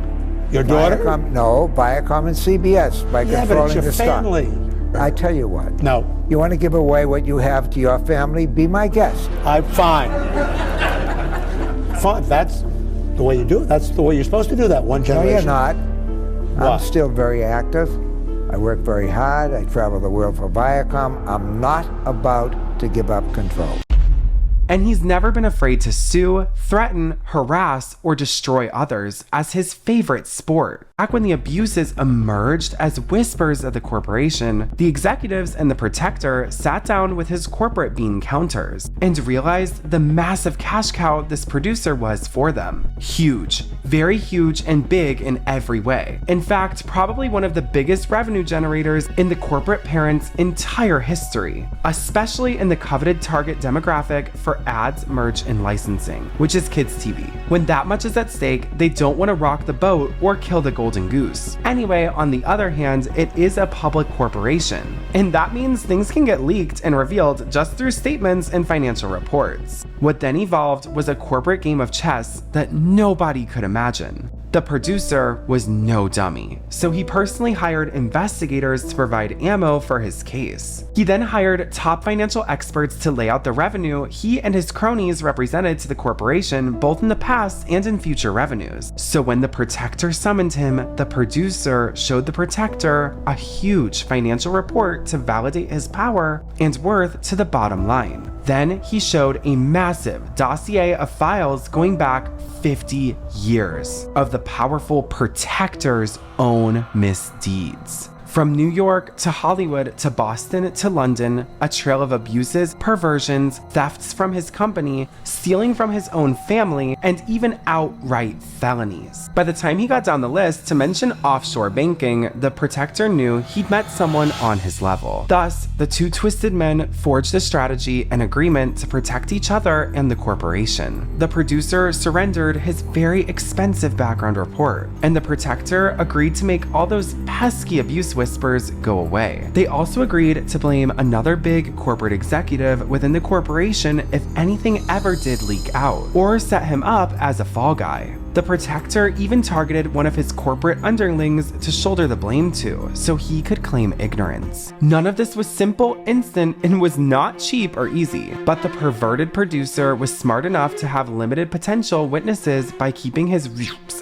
Your daughter? Viacom and CBS by controlling the stock. Family. I tell you what. No. You want to give away what you have to your family? Be my guest. I'm fine. Fine. That's the way you do it. That's the way you're supposed to do that. One generation. No, you're not. What? I'm still very active. I work very hard. I travel the world for Viacom. I'm not about to give up control. And he's never been afraid to sue, threaten, harass, or destroy others as his favorite sport. Back when the abuses emerged as whispers of the corporation, the executives and the protector sat down with his corporate bean counters and realized the massive cash cow this producer was for them. Huge, very huge and big in every way. In fact, probably one of the biggest revenue generators in the corporate parent's entire history, especially in the coveted target demographic for ads, merch, and licensing, which is kids TV. When that much is at stake, they don't want to rock the boat or kill the golden goose. Anyway, on the other hand, it is a public corporation, and that means things can get leaked and revealed just through statements and financial reports. What then evolved was a corporate game of chess that nobody could imagine. The producer was no dummy, so he personally hired investigators to provide ammo for his case. He then hired top financial experts to lay out the revenue he and his cronies represented to the corporation both in the past and in future revenues. So when the protector summoned him, the producer showed the protector a huge financial report to validate his power and worth to the bottom line. Then he showed a massive dossier of files going back 50 years of the powerful protector's own misdeeds. From New York to Hollywood to Boston to London, a trail of abuses, perversions, thefts from his company, stealing from his own family, and even outright felonies. By the time he got down the list to mention offshore banking, the protector knew he'd met someone on his level. Thus, the two twisted men forged a strategy and agreement to protect each other and the corporation. The producer surrendered his very expensive background report, and the protector agreed to make all those pesky abuse whispers go away. They also agreed to blame another big corporate executive within the corporation if anything ever did leak out, or set him up as a fall guy. The Protector even targeted one of his corporate underlings to shoulder the blame to, so he could claim ignorance. None of this was simple, instant, and was not cheap or easy, but the perverted producer was smart enough to have limited potential witnesses by keeping his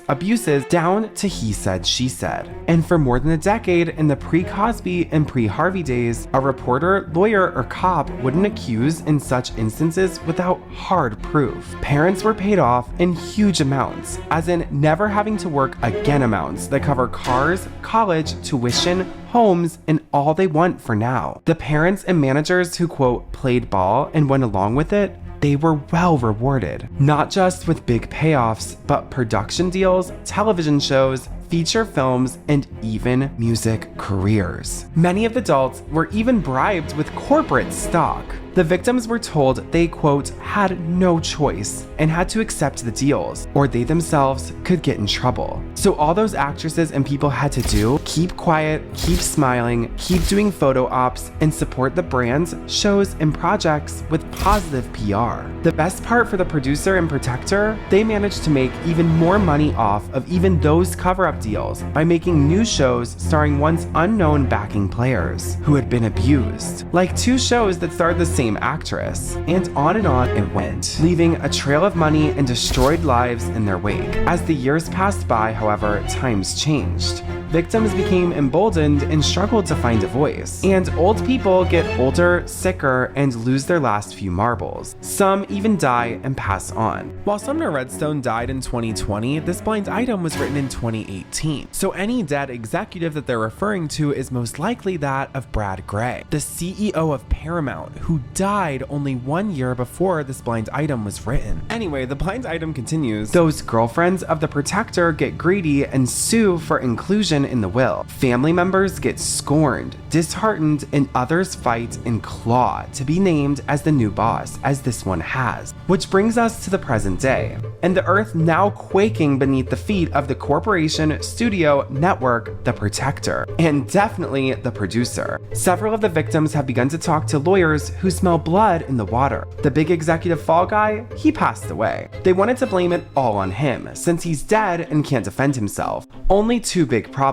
abuses down to he said, she said. And for more than a decade, in the pre-Cosby and pre-Harvey days, a reporter, lawyer, or cop wouldn't accuse in such instances without hard proof. Parents were paid off in huge amounts, as in never having to work again amounts that cover cars, college, tuition, homes, and all they want for now. The parents and managers who, quote, played ball and went along with it, they were well rewarded, not just with big payoffs, but production deals, television shows, feature films, and even music careers. Many of the adults were even bribed with corporate stock. The victims were told they, quote, had no choice and had to accept the deals, or they themselves could get in trouble. So all those actresses and people had to do, keep quiet, keep smiling, keep doing photo ops, and support the brands, shows, and projects with positive PR. The best part for the producer and Protector, they managed to make even more money off of even those cover-up deals by making new shows starring once unknown backing players who had been abused, like 2 shows that starred the same actress, and on it went, leaving a trail of money and destroyed lives in their wake. As the years passed by, however, times changed. Victims became emboldened and struggled to find a voice, and old people get older, sicker, and lose their last few marbles. Some even die and pass on. While Sumner Redstone died in 2020, this blind item was written in 2018, so any dead executive that they're referring to is most likely that of Brad Grey, the CEO of Paramount, who died only 1 year before this blind item was written. Anyway, the blind item continues. Those girlfriends of the Protector get greedy and sue for inclusion in the will. Family members get scorned, disheartened, and others fight and claw to be named as the new boss, as this one has. Which brings us to the present day, and the earth now quaking beneath the feet of the corporation, studio, network, the Protector, and definitely the producer. Several of the victims have begun to talk to lawyers who smell blood in the water. The big executive fall guy, he passed away. They wanted to blame it all on him, since he's dead and can't defend himself. Only 2 big problems.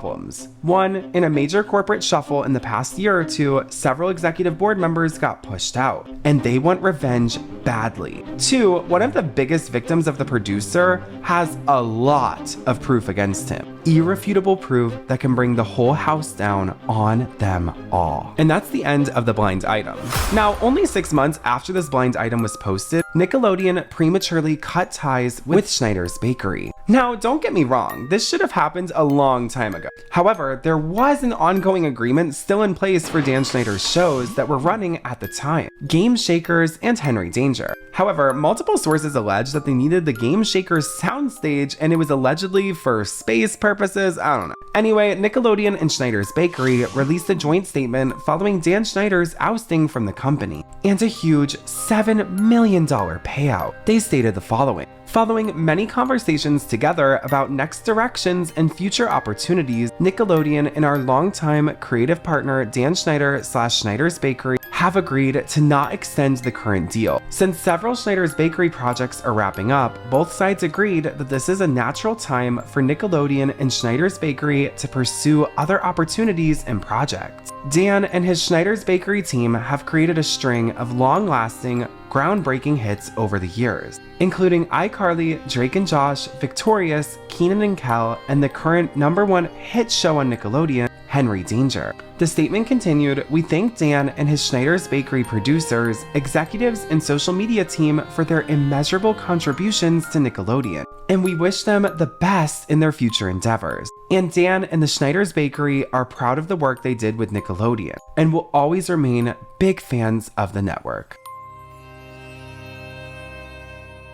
One, in a major corporate shuffle in the past year or 2, several executive board members got pushed out, and they want revenge badly. 2, one of the biggest victims of the producer has a lot of proof against him. Irrefutable proof that can bring the whole house down on them all. And that's the end of the blind item. Now, only 6 months after this blind item was posted, Nickelodeon prematurely cut ties with Schneider's Bakery. Now, don't get me wrong, this should have happened a long time ago. However, there was an ongoing agreement still in place for Dan Schneider's shows that were running at the time, Game Shakers and Henry Danger. However, multiple sources allege that they needed the Game Shakers soundstage, and it was allegedly for space purposes, I don't know. Anyway, Nickelodeon and Schneider's Bakery released a joint statement following Dan Schneider's ousting from the company, and a huge $7 million payout. They stated the following. Following many conversations together about next directions and future opportunities, Nickelodeon and our longtime creative partner Dan Schneider / Schneider's Bakery have agreed to not extend the current deal. Since several Schneider's Bakery projects are wrapping up, both sides agreed that this is a natural time for Nickelodeon and Schneider's Bakery to pursue other opportunities and projects. Dan and his Schneider's Bakery team have created a string of long-lasting, groundbreaking hits over the years, including iCarly, Drake and Josh, Victorious, Kenan and Kel, and the current #1 hit show on Nickelodeon, Henry Danger. The statement continued, "We thank Dan and his Schneider's Bakery producers, executives, and social media team for their immeasurable contributions to Nickelodeon, and we wish them the best in their future endeavors. And Dan and the Schneider's Bakery are proud of the work they did with Nickelodeon, and will always remain big fans of the network."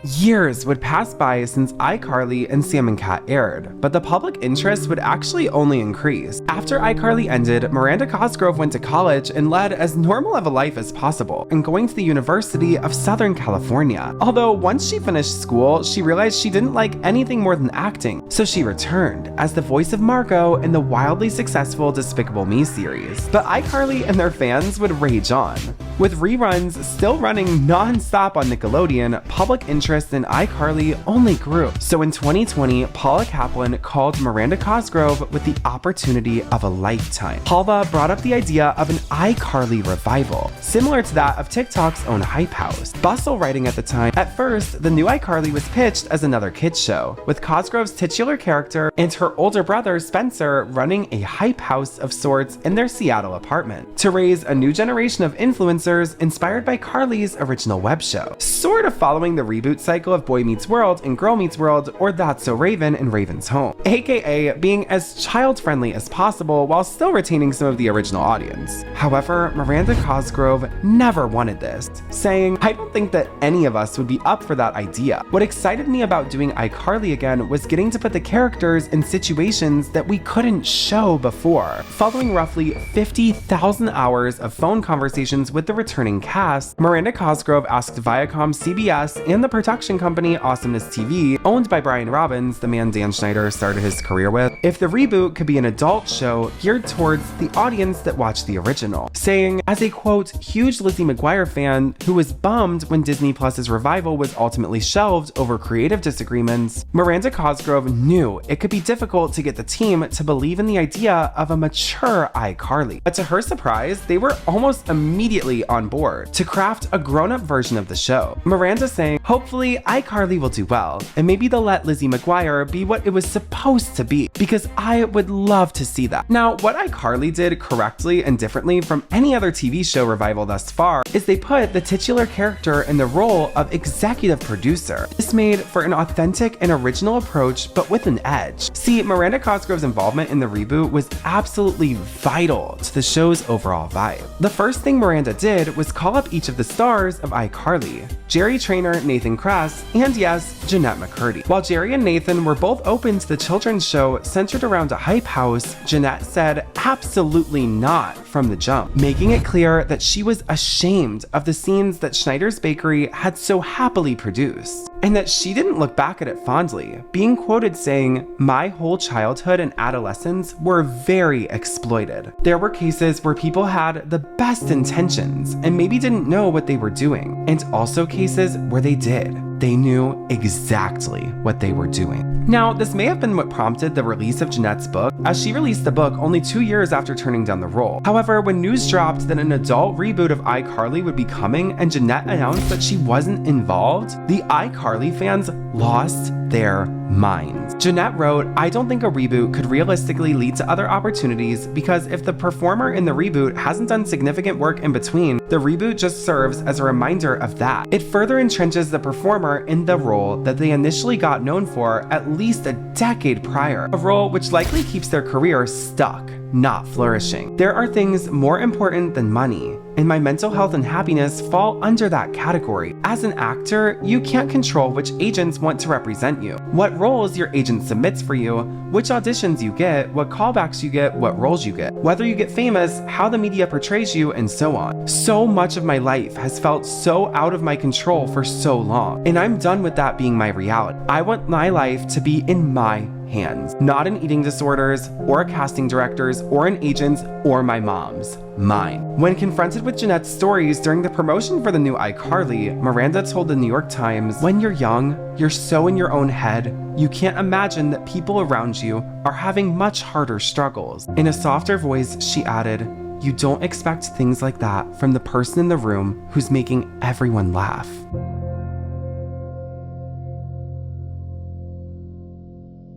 Years would pass by since iCarly and Sam & Cat aired, but the public interest would actually only increase. After iCarly ended, Miranda Cosgrove went to college and led as normal of a life as possible, and going to the University of Southern California. Although once she finished school, she realized she didn't like anything more than acting, so she returned as the voice of Margot in the wildly successful Despicable Me series. But iCarly and their fans would rage on. With reruns still running non-stop on Nickelodeon, public interest interest in iCarly only grew. So in 2020, Paula Kaplan called Miranda Cosgrove with the opportunity of a lifetime. Paula brought up the idea of an iCarly revival, similar to that of TikTok's own Hype House. Bustle writing at the time, at first, the new iCarly was pitched as another kids show, with Cosgrove's titular character and her older brother Spencer running a Hype House of sorts in their Seattle apartment, to raise a new generation of influencers inspired by Carly's original web show, sort of following the reboot cycle of Boy Meets World and Girl Meets World, or That's So Raven and Raven's Home, aka being as child-friendly as possible while still retaining some of the original audience. However, Miranda Cosgrove never wanted this, saying, "I don't think that any of us would be up for that idea. What excited me about doing iCarly again was getting to put the characters in situations that we couldn't show before." Following roughly 50,000 hours of phone conversations with the returning cast, Miranda Cosgrove asked Viacom, CBS, and the production company Awesomeness TV, owned by Brian Robbins, the man Dan Schneider started his career with, if the reboot could be an adult show geared towards the audience that watched the original, saying, as a quote, huge Lizzie McGuire fan who was bummed when Disney Plus's revival was ultimately shelved over creative disagreements, Miranda Cosgrove knew it could be difficult to get the team to believe in the idea of a mature iCarly. But to her surprise, they were almost immediately on board to craft a grown-up version of the show. Miranda saying, hopefully iCarly will do well, and maybe they'll let Lizzie McGuire be what it was supposed to be, because I would love to see that. Now, what iCarly did correctly and differently from any other TV show revival thus far is they put the titular character in the role of executive producer. This made for an authentic and original approach, but with an edge. See, Miranda Cosgrove's involvement in the reboot was absolutely vital to the show's overall vibe. The first thing Miranda did was call up each of the stars of iCarly: Jerry Trainer, Nathan Kress, and yes, Jeanette McCurdy. While Jerry and Nathan were both open to the children's show centered around a Hype House, Jeanette said absolutely not from the jump, making it clear that she was ashamed of the scenes that Schneider's Bakery had so happily produced, and that she didn't look back at it fondly, being quoted saying, "My whole childhood and adolescence were very exploited. There were cases where people had the best intentions and maybe didn't know what they were doing, and also cases where they did. They knew exactly what they were doing." Now, this may have been what prompted the release of Jeanette's book, as she released the book only 2 years after turning down the role. However, when news dropped that an adult reboot of iCarly would be coming and Jeanette announced that she wasn't involved, the iCarly fans lost their minds. Jeanette wrote, "I don't think a reboot could realistically lead to other opportunities, because if the performer in the reboot hasn't done significant work in between, the reboot just serves as a reminder of that. It further entrenches the performer in the role that they initially got known for at least a decade prior, a role which likely keeps their career stuck, not flourishing. There are things more important than money, and my mental health and happiness fall under that category. As an actor, you can't control which agents want to represent you, what roles your agent submits for you, which auditions you get, what callbacks you get, what roles you get, whether you get famous, how the media portrays you, and so on. So much of my life has felt so out of my control for so long, and I'm done with that being my reality. I want my life to be in my hands, not in eating disorders, or a casting director's, or an agent's, or my mom's. Mine." When confronted with Jeanette's stories during the promotion for the new iCarly, Miranda told the New York Times, "When you're young, you're so in your own head, you can't imagine that people around you are having much harder struggles." In a softer voice, she added, "You don't expect things like that from the person in the room who's making everyone laugh."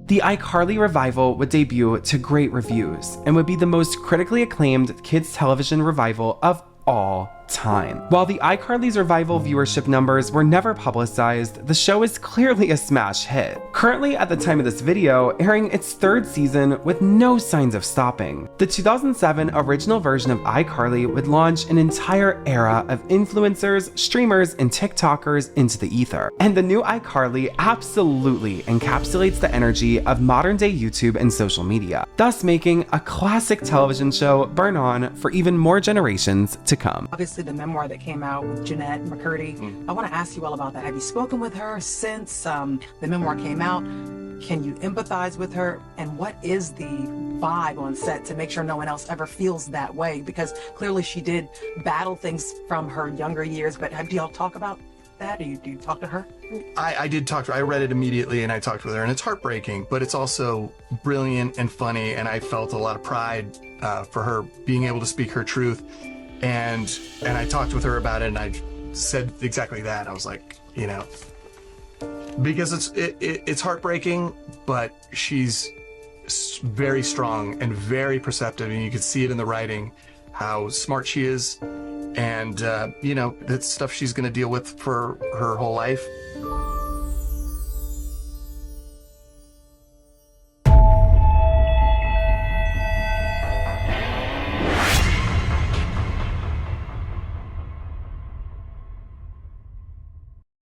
The iCarly revival would debut to great reviews and would be the most critically acclaimed kids television revival of all time. While the iCarly's revival viewership numbers were never publicized, the show is clearly a smash hit, currently at the time of this video airing its 3rd season with no signs of stopping. The 2007 original version of iCarly would launch an entire era of influencers, streamers, and TikTokers into the ether, and the new iCarly absolutely encapsulates the energy of modern-day YouTube and social media, thus making a classic television show burn on for even more generations to come. Obviously, the memoir that came out with Jeanette McCurdy, I want to ask you all about that. Have you spoken with her since the memoir came out? Can you empathize with her? And what is the vibe on set to make sure no one else ever feels that way? Because clearly she did battle things from her younger years, but do y'all talk about that? Do you talk to her? I did talk to her. I read it immediately and I talked with her, and it's heartbreaking, but it's also brilliant and funny, and I felt a lot of pride for her being able to speak her truth. And I talked with her about it, and I said exactly that. I was like, you know, because it's heartbreaking, but she's very strong and very perceptive, and you can see it in the writing how smart she is, and you know, that's stuff she's going to deal with for her whole life.